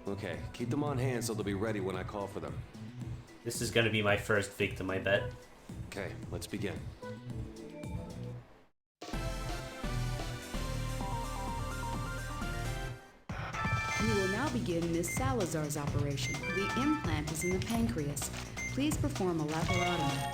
Okay, keep them on hand so they'll be ready when I call for them. This is gonna be my first victim, I bet. Okay, let's begin. We will now begin Miss Salazar's operation. The implant is in the pancreas. Please perform a laparotomy.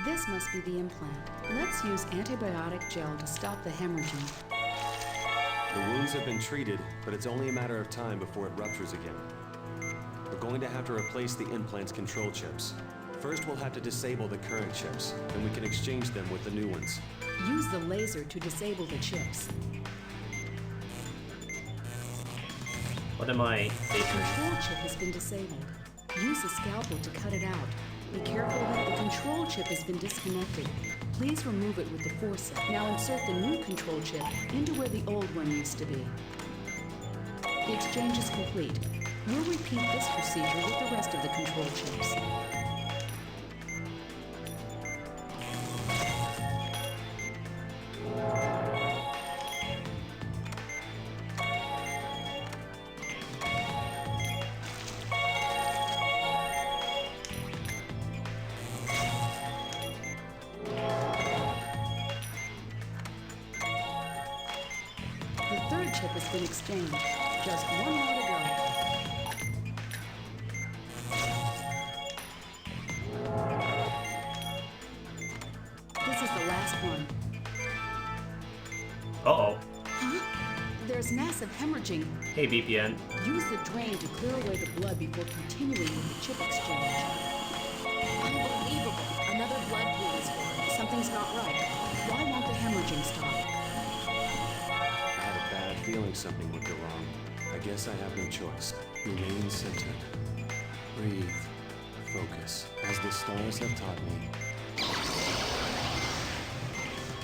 This must be the implant. Let's use antibiotic gel to stop the hemorrhaging. The wounds have been treated, but it's only a matter of time before it ruptures again. We're going to have to replace the implant's control chips. First, we'll have to disable the current chips, then we can exchange them with the new ones. Use the laser to disable the chips. What am I The control chip has been disabled. Use a scalpel to cut it out. Be careful that the control chip has been disconnected. Please remove it with the forceps. Now insert the new control chip into where the old one used to be. The exchange is complete. We'll repeat this procedure with the rest of the control chips. The third chip has been exchanged. Just one more to go. This is the last one. Uh-oh. Huh? There's massive hemorrhaging. Hey, BPN. Use the drain to clear away the blood before continuing with the chip exchange. Unbelievable. Another blood pool is formed. Something's not right. Why won't the hemorrhaging stop? I had a bad feeling something would go wrong. I guess I have no choice. Remain centered. Breathe. Focus. As the stars have taught me.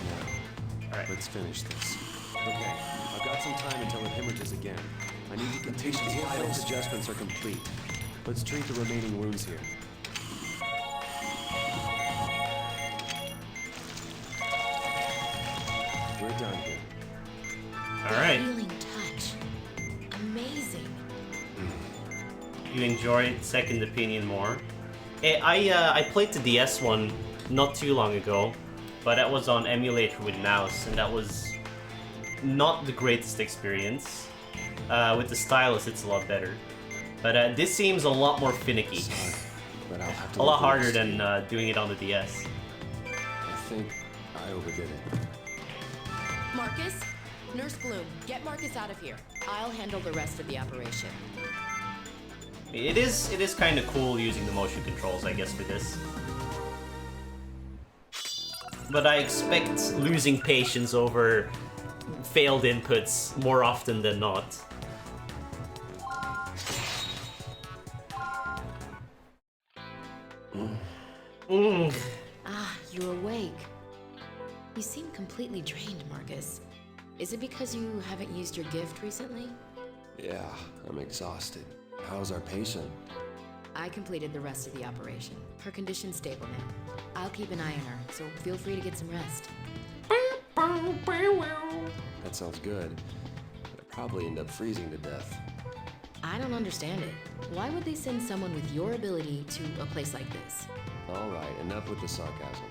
Now, Alright. let's finish this. Okay, I've got some time until it hemorrhages again. I need to continue. The vitals adjustments are complete. Let's treat the remaining wounds here. We're done here. Alright. Healing touch. Amazing. You enjoyed Second Opinion more? I played the DS one not too long ago, but that was on emulator with mouse, and that was not the greatest experience. With the stylus, it's a lot better. But this seems a lot more finicky. Sorry, but I'll have to A lot look harder next than year. doing it on the DS. I think I overdid it. Marcus? Nurse Bloom, get Marcus out of here. I'll handle the rest of the operation. It is kind of cool using the motion controls, I guess, for this. But I expect losing patience over failed inputs more often than not. Ah, you're awake. You seem completely drained, Marcus. Is it because you haven't used your gift recently? Yeah, I'm exhausted. How's our patient? I completed the rest of the operation. Her condition's stable now. I'll keep an eye on her, so feel free to get some rest. That sounds good. I'd probably end up freezing to death. I don't understand it. Why would they send someone with your ability to a place like this? Alright, enough with the sarcasm.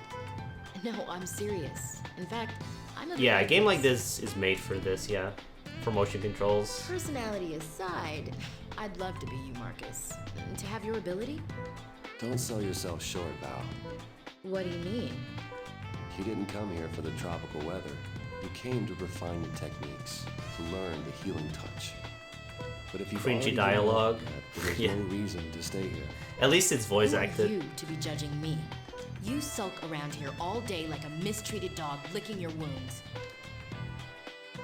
No, I'm serious. In fact, I'm a Yeah, a game like this is made for this, yeah. For motion controls. Personality aside, I'd love to be you, Marcus. To have your ability? Don't sell yourself short, Val. What do you mean? You didn't come here for the tropical weather. You came to refine your techniques, to learn the healing touch. But if you Cringy dialogue. there's Yeah. no reason to stay here. At least it's voice Who are acted. you to be judging me? You sulk around here all day like a mistreated dog licking your wounds.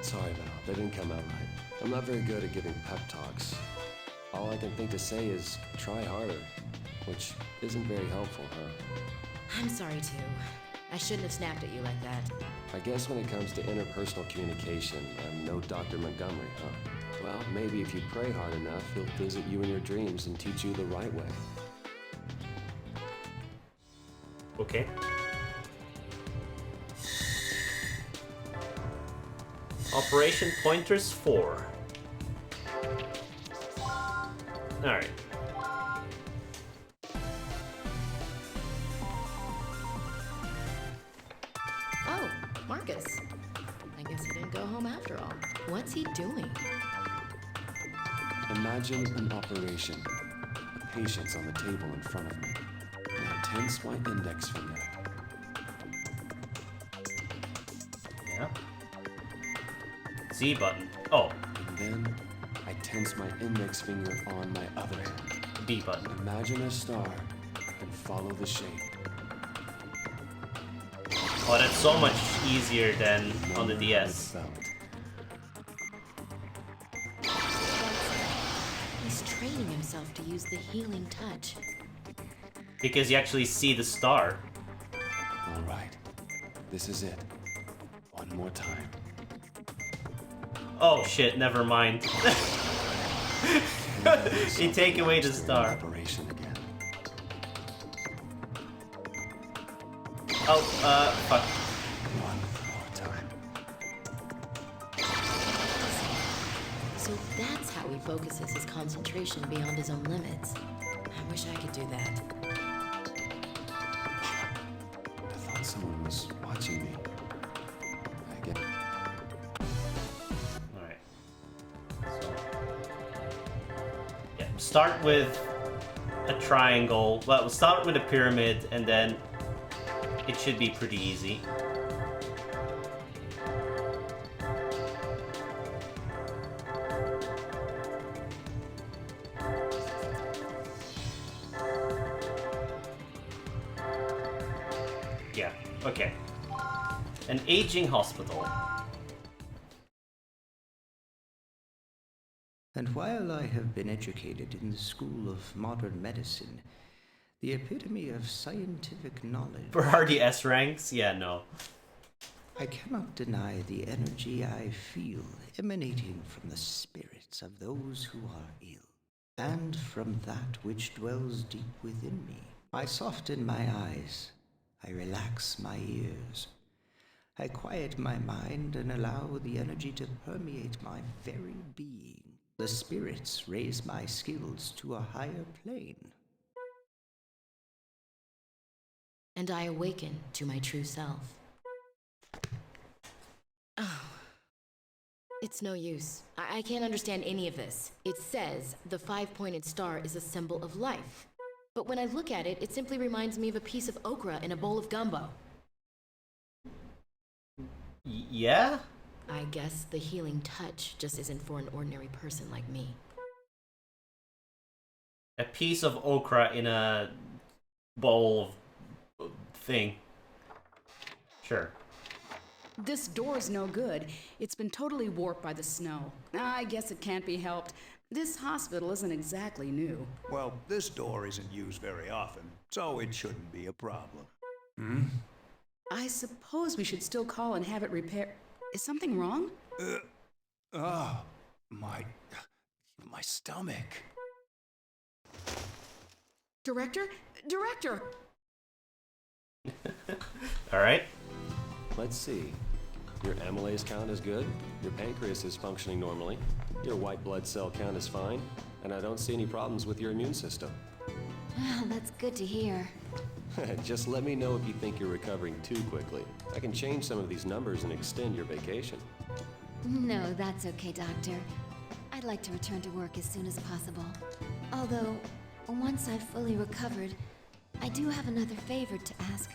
Sorry, Val, they didn't come out right. I'm not very good at giving pep talks. All I can think to say is try harder, which isn't very helpful, huh? I'm sorry too. I shouldn't have snapped at you like that. I guess when it comes to interpersonal communication, I'm no Dr. Montgomery, huh? Well, maybe if you pray hard enough, he'll visit you in your dreams and teach you the right way. Okay. Operation Pointers 4. Alright. Oh, Marcus. I guess he didn't go home after all. What's he doing? Imagine an operation. A patient's on the table in front of me. Now tense my index finger. Yeah. Z button. Oh, And then I tense my index finger on my other hand. B button. Imagine a star and follow the shape. Oh, that's so much easier than on the Wonder how it DS. felt. He's training himself to use the healing touch. Because you actually see the star. All right, this is it. One more time. Oh shit, never mind. You take away the star. Operation again. Oh, fuck. One more time. So that's how he focuses his concentration beyond his own limits. I wish I could do that. I thought someone was watching me. I get. Alright. So, yeah, start with a triangle. Well, we'll start with a pyramid and then it should be pretty easy. Yeah, okay. An aging hospital. And while I have been educated in the school of modern medicine, the epitome of scientific knowledge, Berardi S ranks? Yeah, no. I cannot deny the energy I feel emanating from the spirits of those who are ill, and from that which dwells deep within me. I soften my eyes, I relax my ears, I quiet my mind and allow the energy to permeate my very being. The spirits raise my skills to a higher plane. And I awaken to my true self. Oh. It's no use. I can't understand any of this. It says the five-pointed star is a symbol of life. But when I look at it, it simply reminds me of a piece of okra in a bowl of gumbo. Yeah? I guess the healing touch just isn't for an ordinary person like me. A piece of okra in a bowl of thing. Sure. This door's no good. It's been totally warped by the snow. I guess it can't be helped. This hospital isn't exactly new. Well, this door isn't used very often, so it shouldn't be a problem. I suppose we should still call and have it repaired. Is something wrong? My stomach. Director? Director! Alright. Let's see. Your amylase count is good, your pancreas is functioning normally, your white blood cell count is fine, and I don't see any problems with your immune system. Well, that's good to hear. Just let me know if you think you're recovering too quickly. I can change some of these numbers and extend your vacation. No, that's okay, Doctor. I'd like to return to work as soon as possible. Although, once I've fully recovered, I do have another favor to ask.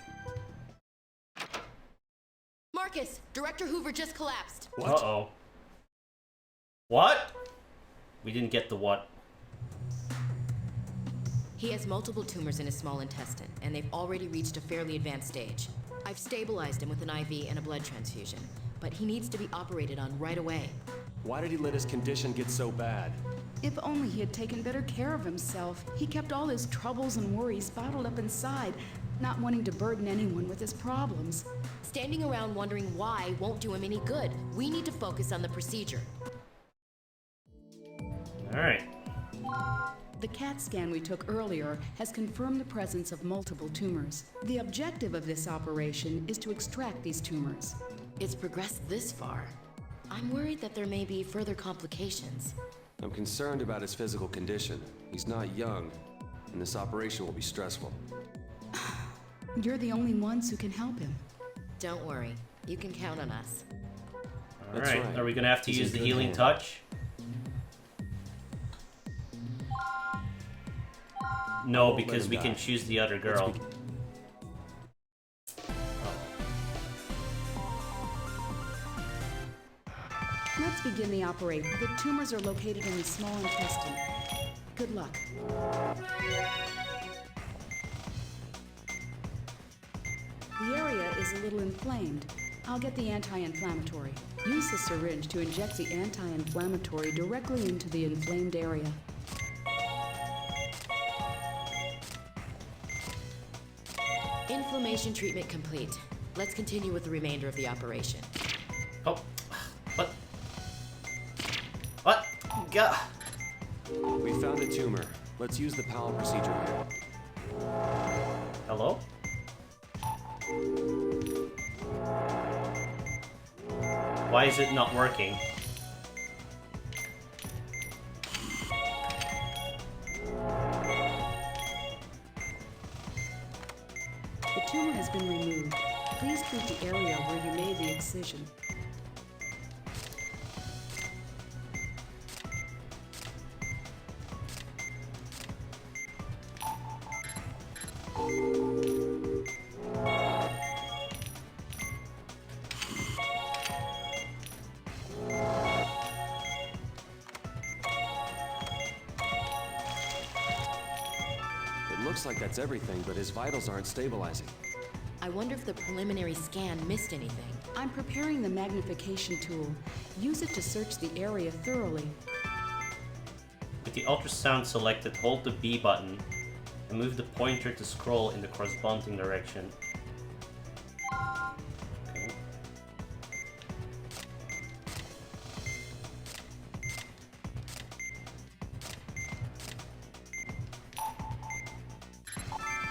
Marcus, Director Hoover just collapsed. What? Uh-oh. What? We didn't get the what. He has multiple tumors in his small intestine, and they've already reached a fairly advanced stage. I've stabilized him with an IV and a blood transfusion, but he needs to be operated on right away. Why did he let his condition get so bad? If only he had taken better care of himself. He kept all his troubles and worries bottled up inside, not wanting to burden anyone with his problems. Standing around wondering why won't do him any good. We need to focus on the procedure. Alright. The CAT scan we took earlier has confirmed the presence of multiple tumors. The objective of this operation is to extract these tumors. It's progressed this far. I'm worried that there may be further complications. I'm concerned about his physical condition. He's not young, and this operation will be stressful. You're the only ones who can help him. Don't worry, you can count on us. That's Alright, right. are we gonna have to He's in use the good healing hands. touch? No, won't let because him we die. can choose the other girl. Let's begin the operation. The tumors are located in the small intestine. Good luck. The area is a little inflamed. I'll get the anti-inflammatory. Use the syringe to inject the anti-inflammatory directly into the inflamed area. Inflammation treatment complete. Let's continue with the remainder of the operation. Oh. What? What? God. We found a tumor. Let's use the PAL procedure here. Hello? Why is it not working? The tumor has been removed. Please treat the area where you made the excision. It looks like that's everything, but his vitals aren't stabilizing. I wonder if the preliminary scan missed anything. I'm preparing the magnification tool. Use it to search the area thoroughly. With the ultrasound selected, hold the B button and move the pointer to scroll in the corresponding direction. Okay.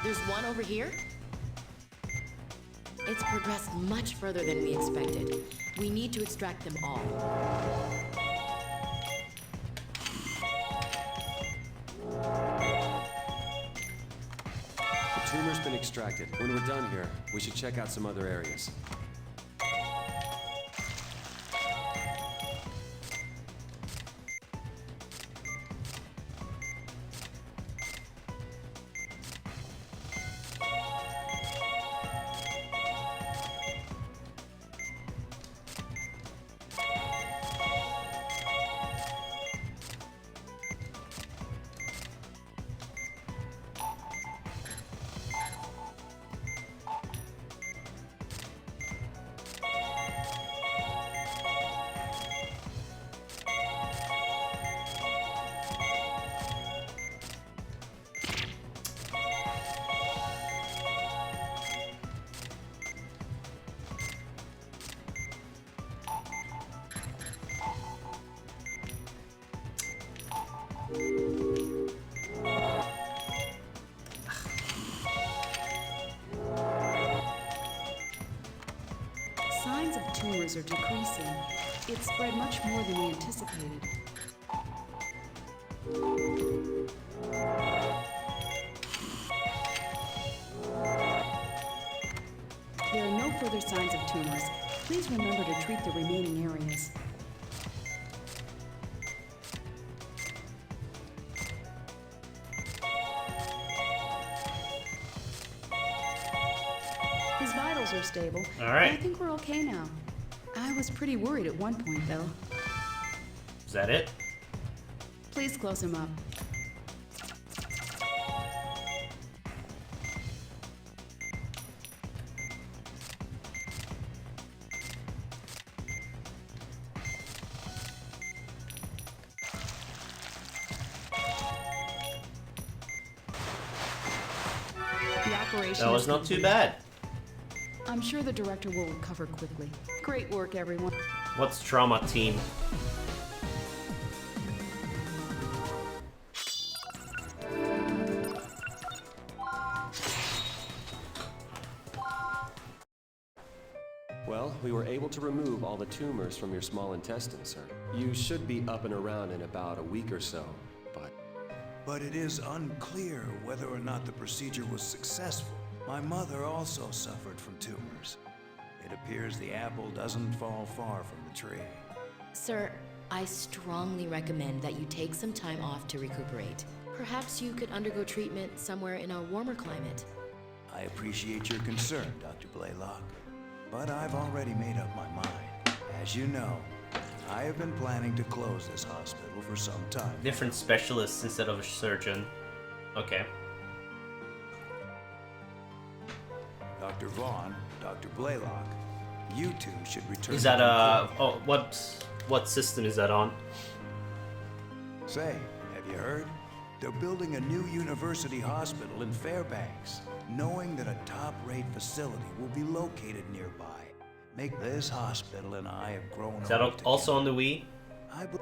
There's one over here? It's progressed much further than we expected. We need to extract them all. The tumor's been extracted. When we're done here, we should check out some other areas. signs of tumors are decreasing. It spread much more than we anticipated. There are no further signs of tumors. Please remember to treat the remaining areas. His vitals are stable. All right. I think we're okay now. I was pretty worried at one point, though. Is that it? Please close him up. The operation That was is not too complete. bad. I'm sure the director will recover quickly. Great work, everyone. What's trauma team? Well, we were able to remove all the tumors from your small intestine, sir. You should be up and around in about a week or so, but... But it is unclear whether or not the procedure was successful. My mother also suffered from tumors. It appears the apple doesn't fall far from the tree. Sir, I strongly recommend that you take some time off to recuperate. Perhaps you could undergo treatment somewhere in a warmer climate. I appreciate your concern, Dr. Blaylock, but I've already made up my mind. As you know, I have been planning to close this hospital for some time. Different specialists instead of a surgeon. Okay. Dr. Vaughn, Dr. Blaylock, you two should return. Is that to oh, what system is that on? Say, have you heard? They're building a new university hospital in Fairbanks, knowing that a top-rate facility will be located nearby. Make this hospital and I have grown Is that old also on the Wii? I be-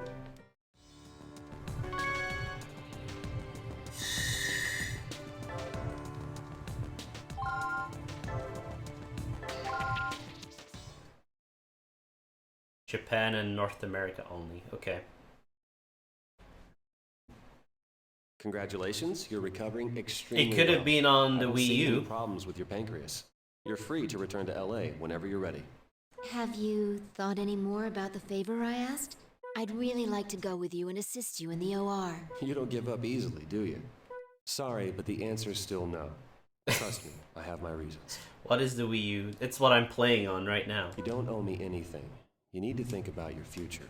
Japan and North America only. Okay. Congratulations, you're recovering extremely It could have well. been on I the don't Wii see any U. problems with your pancreas. You're free to return to LA whenever you're ready. Have you thought any more about the favor I asked? I'd really like to go with you and assist you in the OR. You don't give up easily, do you? Sorry, but the answer's still no. Trust me, I have my reasons. What is the Wii U? It's what I'm playing on right now. You don't owe me anything. You need to think about your future.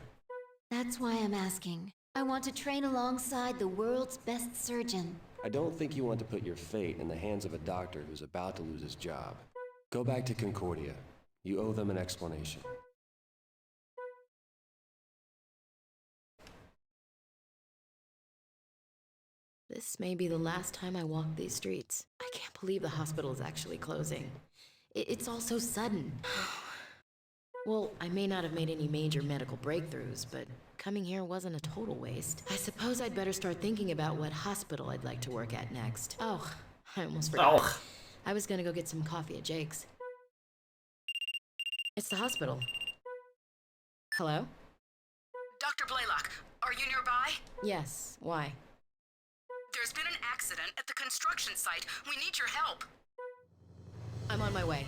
That's why I'm asking. I want to train alongside the world's best surgeon. I don't think you want to put your fate in the hands of a doctor who's about to lose his job. Go back to Concordia. You owe them an explanation. This may be the last time I walk these streets. I can't believe the hospital is actually closing. It's all so sudden. Well, I may not have made any major medical breakthroughs, but coming here wasn't a total waste. I suppose I'd better start thinking about what hospital I'd like to work at next. Oh, I almost forgot. Oh. I was gonna go get some coffee at Jake's. It's the hospital. Hello? Dr. Blaylock, are you nearby? Yes, why? There's been an accident at the construction site. We need your help. I'm on my way.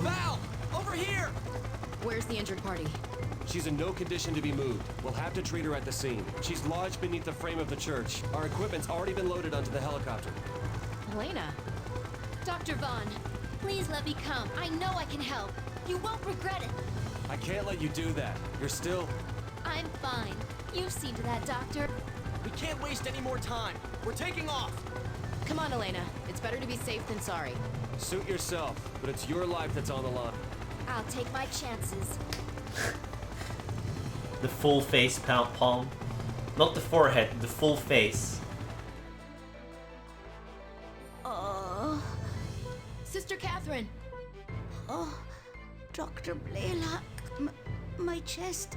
Val! Over here! Where's the injured party? She's in no condition to be moved. We'll have to treat her at the scene. She's lodged beneath the frame of the church. Our equipment's already been loaded onto the helicopter. Elena. Dr. Vaughn, please let me come. I know I can help. You won't regret it. I can't let you do that. You're still... I'm fine. You've seen to that, Doctor. We can't waste any more time. We're taking off. Come on, Elena. It's better to be safe than sorry. Suit yourself, but it's your life that's on the line. I'll take my chances. The full face palm. Not the forehead, the full face. Oh, Sister Catherine! Oh, Dr. Blaylock, my chest.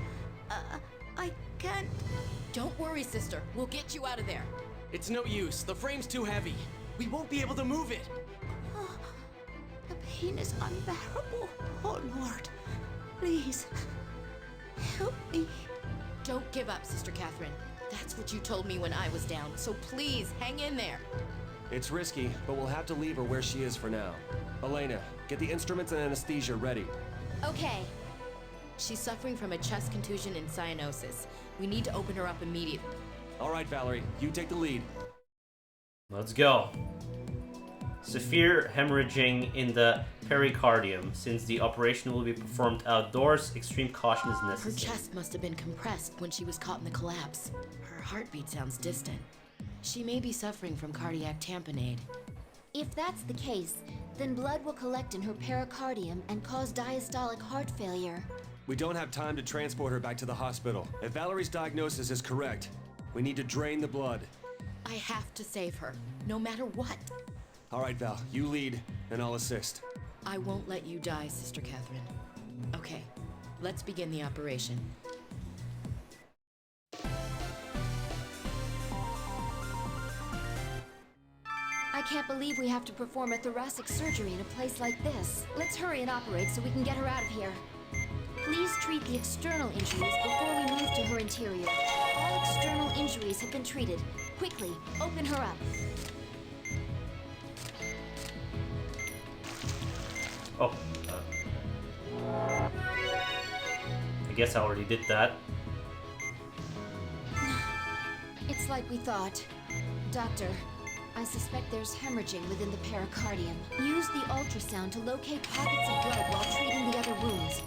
I can't. Don't worry, sister. We'll get you out of there. It's no use. The frame's too heavy. We won't be able to move it. Oh, the pain is unbearable. Oh, Lord. Please. Help me. Don't give up, Sister Catherine. That's what you told me when I was down, so please, hang in there. It's risky, but we'll have to leave her where she is for now. Elena, get the instruments and anesthesia ready. Okay. She's suffering from a chest contusion and cyanosis. We need to open her up immediately. All right, Valerie, you take the lead. Let's go. Severe hemorrhaging in the pericardium. Since the operation will be performed outdoors, extreme caution is Her necessary. chest must have been compressed when she was caught in the collapse. Her heartbeat sounds distant. She may be suffering from cardiac tamponade. If that's the case, then blood will collect in her pericardium and cause diastolic heart failure. We don't have time to transport her back to the hospital. If Valerie's diagnosis is correct, we need to drain the blood. I have to save her, no matter what. All right, Val, you lead, and I'll assist. I won't let you die, Sister Catherine. Okay, let's begin the operation. I can't believe we have to perform a thoracic surgery in a place like this. Let's hurry and operate so we can get her out of here. Please treat the external injuries before we move to her interior. All external injuries have been treated. Quickly, open her up. Oh. I guess I already did that. It's like we thought. Doctor, I suspect there's hemorrhaging within the pericardium. Use the ultrasound to locate pockets of blood while treating the other wounds.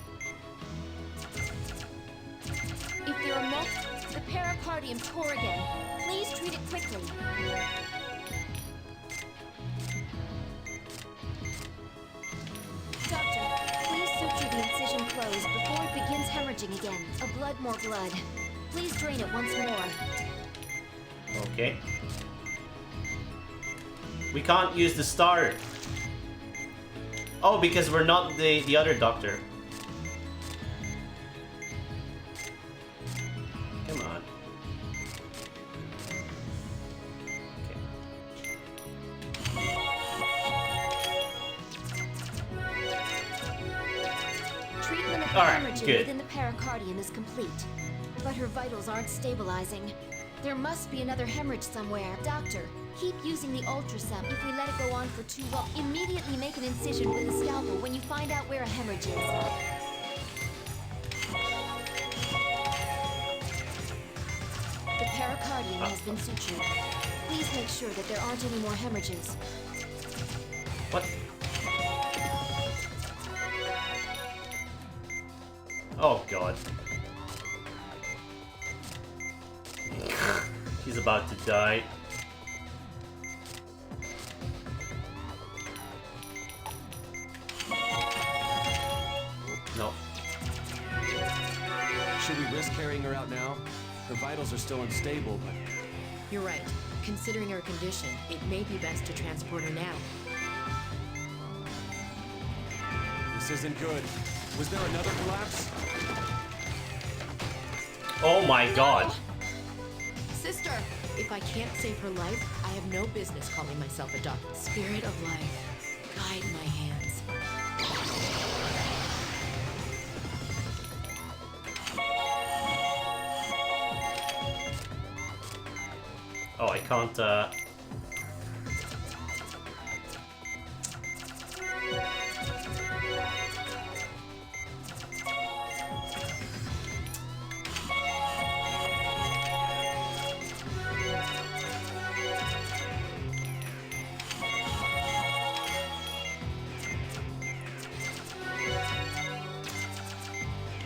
If there are multiple, the pericardium tore again. Please treat it quickly. Doctor, please suture the incision closed before it begins hemorrhaging again. More blood. Please drain it once more. Okay. We can't use the starter. Oh, because we're not the other doctor. Come on. Treatment of Alright, hemorrhaging good. within the pericardium is complete, but her vitals aren't stabilizing. There must be another hemorrhage somewhere. Doctor, keep using the ultrasound. If we let it go on for too long, immediately make an incision with a scalpel when you find out where a hemorrhage is. The pericardium has been sutured. Please make sure that there aren't any more hemorrhages. What? Oh god. She's about to die. No. Should we risk carrying her out now? Her vitals are still unstable, but... You're right. Considering her condition, it may be best to transport her now. This isn't good. Was there another collapse? Oh my god. Sister, if I can't save her life, I have no business calling myself a doctor. Spirit of life, guide my hands. Oh, I can't,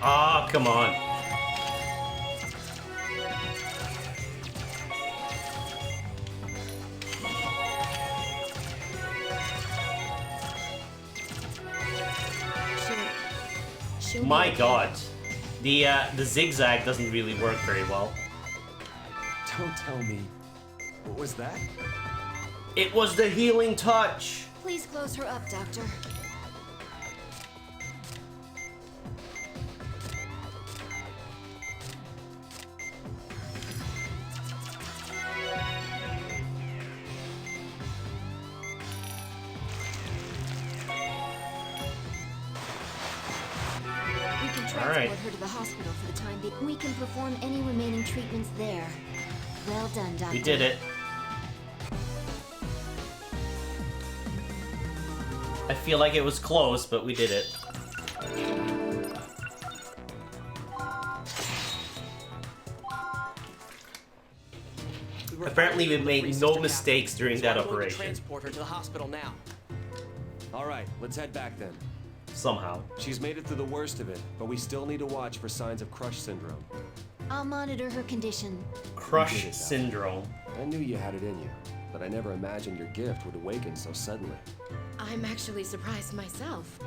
Ah, come on. She'll My be okay. god. The zigzag doesn't really work very well. Don't tell me. What was that? It was the healing touch. Please close her up, Doctor. Alright. Transport her to the hospital for the time being. We can perform any remaining treatments there. Well done, Doctor. We did it. I feel like it was close, but we did it. Apparently we made no mistakes during that operation. Transport her to the hospital now. All right, let's head back then. Somehow. She's made it through the worst of it, but we still need to watch for signs of crush syndrome. I'll monitor her condition. Crush syndrome. I knew you had it in you, but I never imagined your gift would awaken so suddenly. I'm actually surprised myself.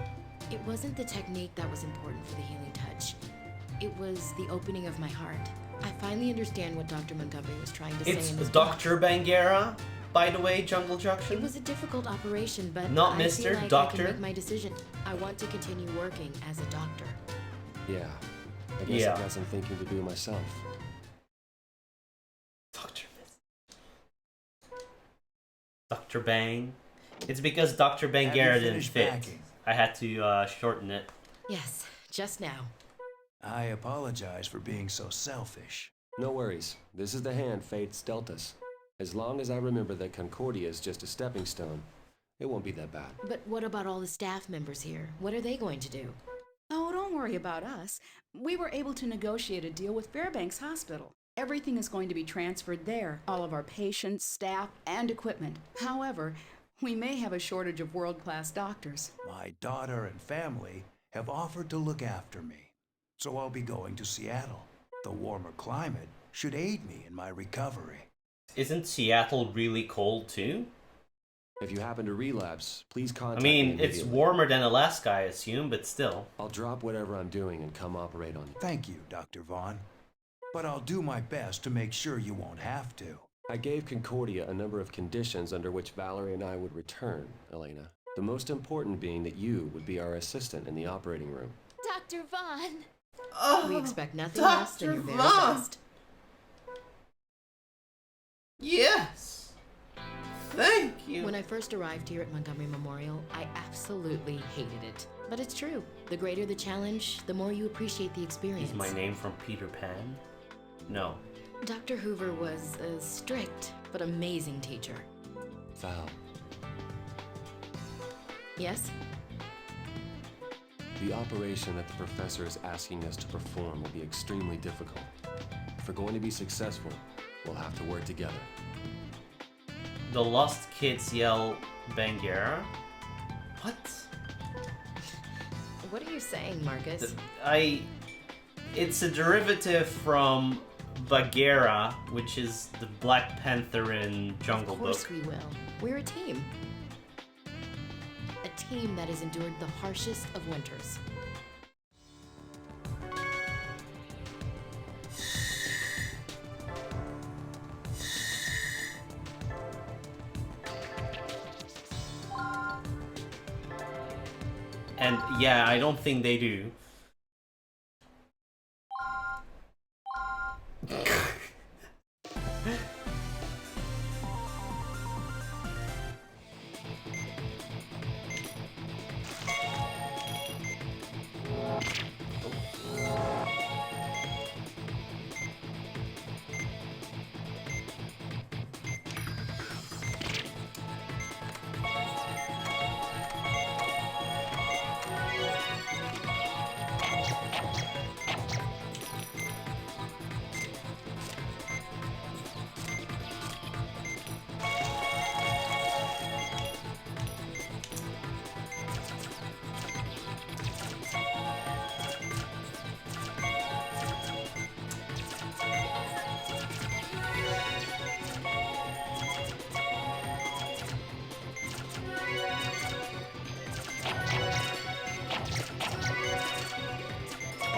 It wasn't the technique that was important for the healing touch. It was the opening of my heart. I finally understand what Dr. Montgomery was trying to say It's in this Dr. Bangera, by the way, Jungle Junction. It was a difficult operation, but Not I Mr. feel like I Doctor. can make my decision. I want to continue working as a doctor. Yeah, I guess Yeah. I've got some thinking to do myself. Dr. Bang. It's because Dr. Bangera didn't finished fit. packing? I had to shorten it. Yes, just now. I apologize for being so selfish. No worries. This is the hand fate's dealt us. As long as I remember that Concordia is just a stepping stone, it won't be that bad. But what about all the staff members here? What are they going to do? Oh, don't worry about us. We were able to negotiate a deal with Fairbanks Hospital. Everything is going to be transferred there, all of our patients, staff, and equipment. However, we may have a shortage of world-class doctors. My daughter and family have offered to look after me, so I'll be going to Seattle. The warmer climate should aid me in my recovery. Isn't Seattle really cold too? If you happen to relapse, please I contact me mean, it's immediately. warmer than Alaska, I assume, but still. I'll drop whatever I'm doing and come operate on you. Thank you, Dr. Vaughn. But I'll do my best to make sure you won't have to. I gave Concordia a number of conditions under which Valerie and I would return, Elena. The most important being that you would be our assistant in the operating room. Dr. Vaughn! We expect nothing less than your very best. Yes! Thank you! When I first arrived here at Montgomery Memorial, I absolutely hated it. But it's true. The greater the challenge, the more you appreciate the experience. Is my name from Peter Pan? No. Dr. Hoover was a strict but amazing teacher. Val, Yes? the operation that the professor is asking us to perform will be extremely difficult. If we're going to be successful, we'll have to work together. The Lost Kids yell Bangera? What? What are you saying, Marcus? It's a derivative from Bagheera, which is the Black Panther in Jungle Of course Book. we will. We're a team. A team that has endured the harshest of winters. And yeah, I don't think they do.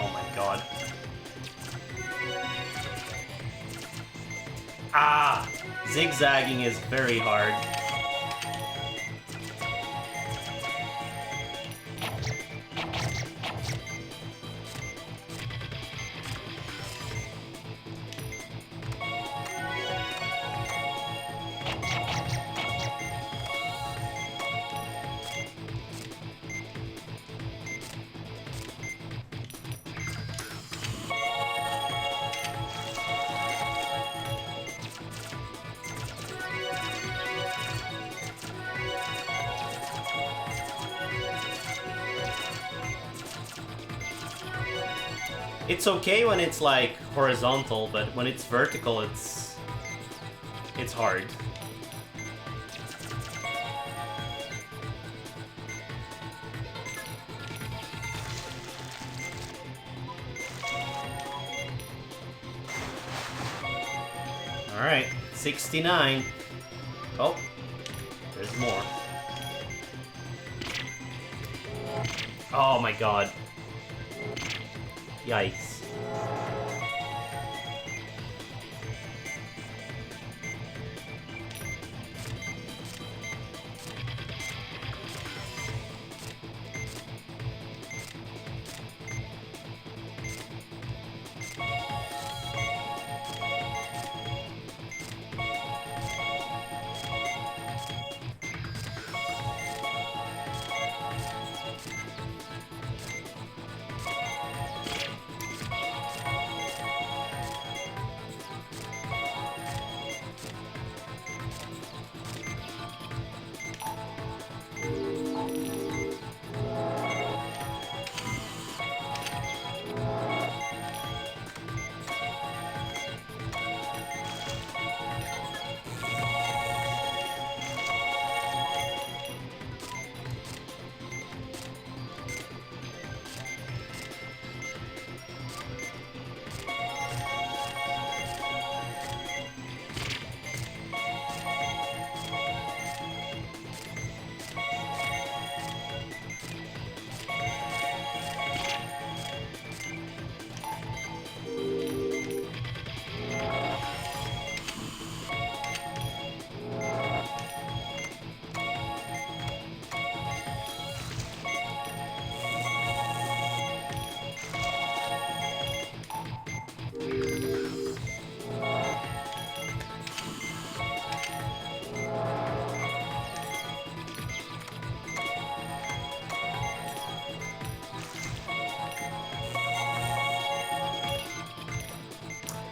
Oh my god. Ah! Zigzagging is very hard. It's okay when it's like horizontal, but when it's vertical, it's hard. All right, 69. Oh, there's more. Oh my god. Yikes.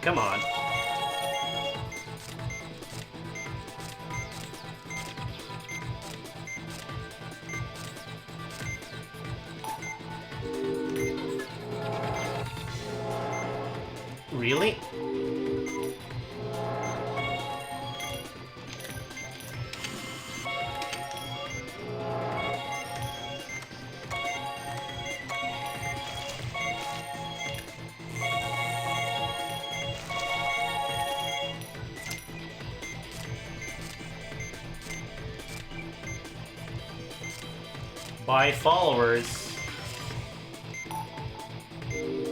Come on. Really? Buy followers.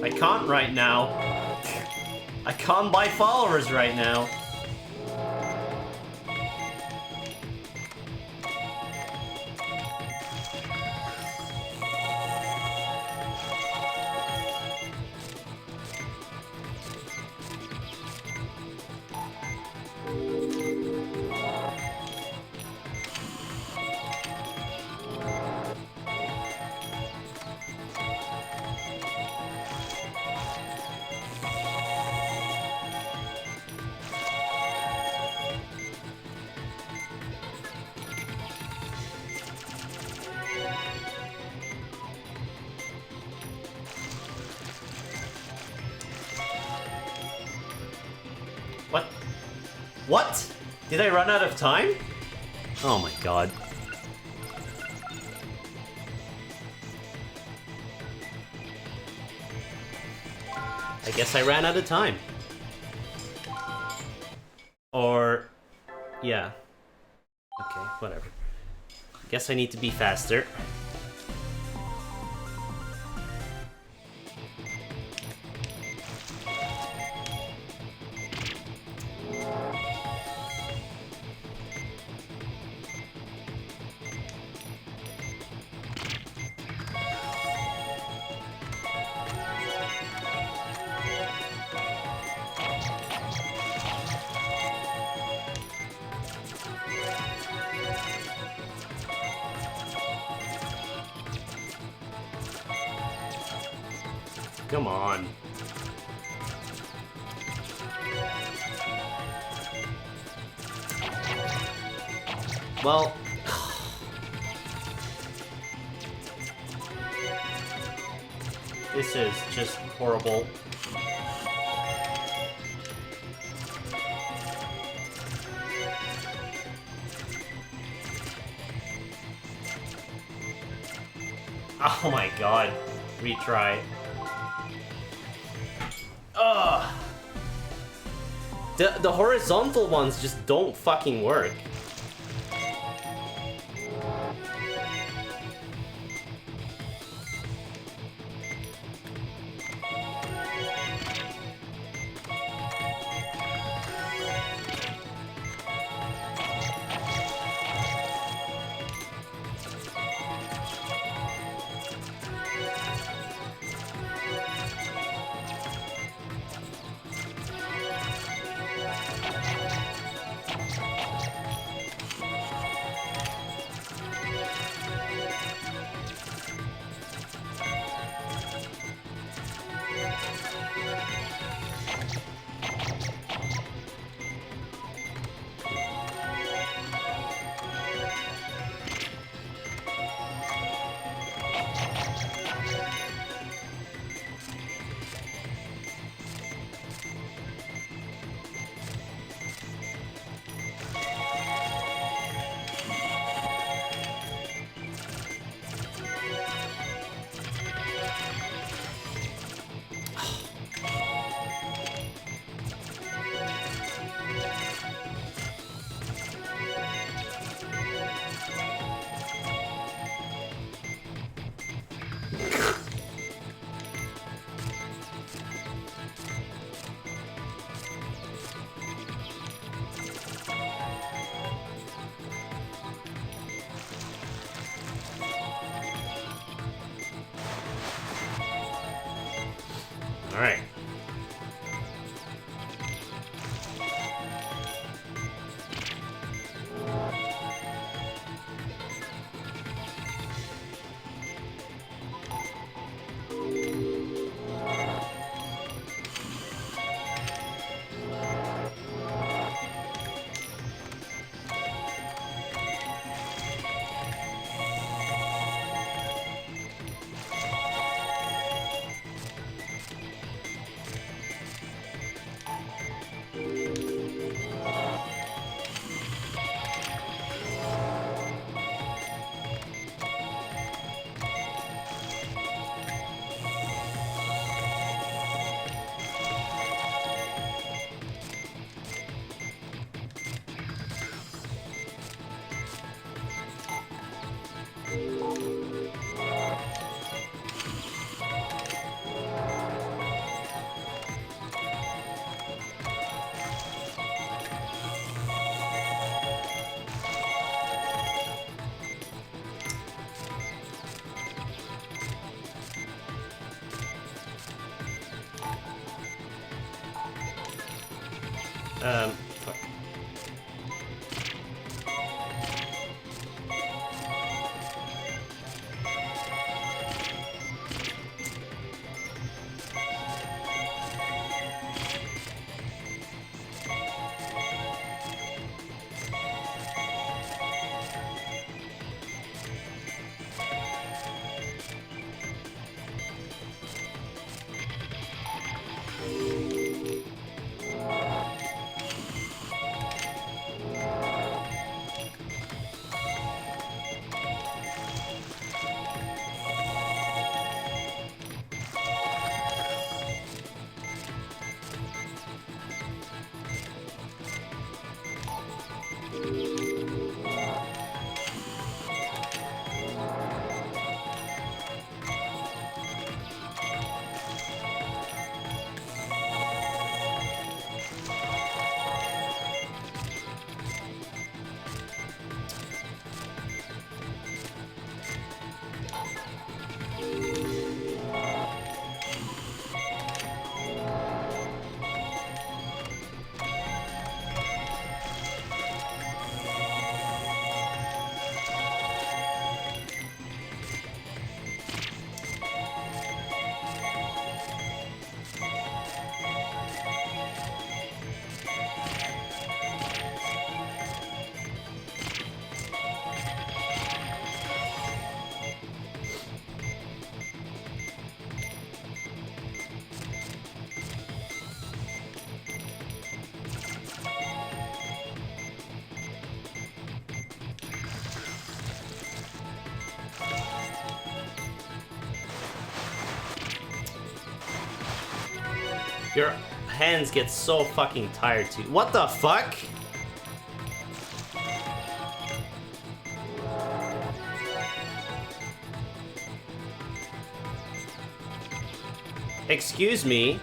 I can't right now. I can't buy followers right now. What? What? Did I run out of time? Oh my god. I guess I ran out of time. Or... yeah. Okay, whatever. Guess I need to be faster. Come on. Well... This is just horrible. Oh my god. Retry. Ugh. The horizontal ones just don't fucking work. Alright. Fuck. Your hands get so fucking tired too. What the fuck? Excuse me.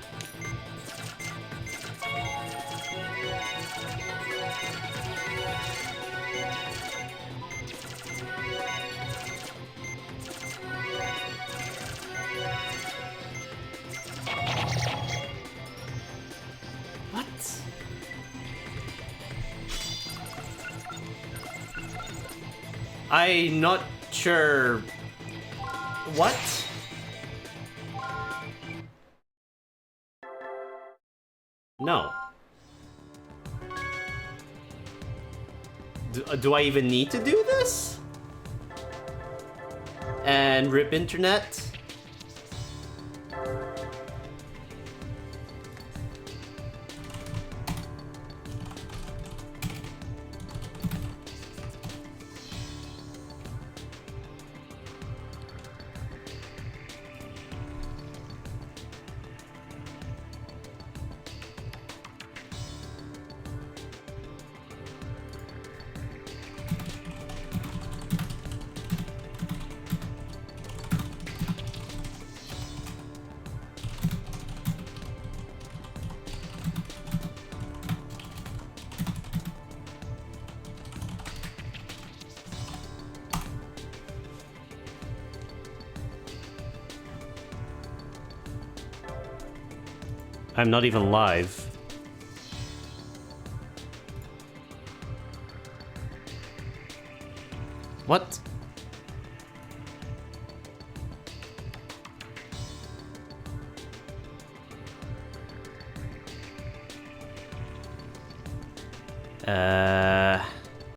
What? I'm not sure. What? No. Do I even need to do this? And rip internet? I'm not even live. What?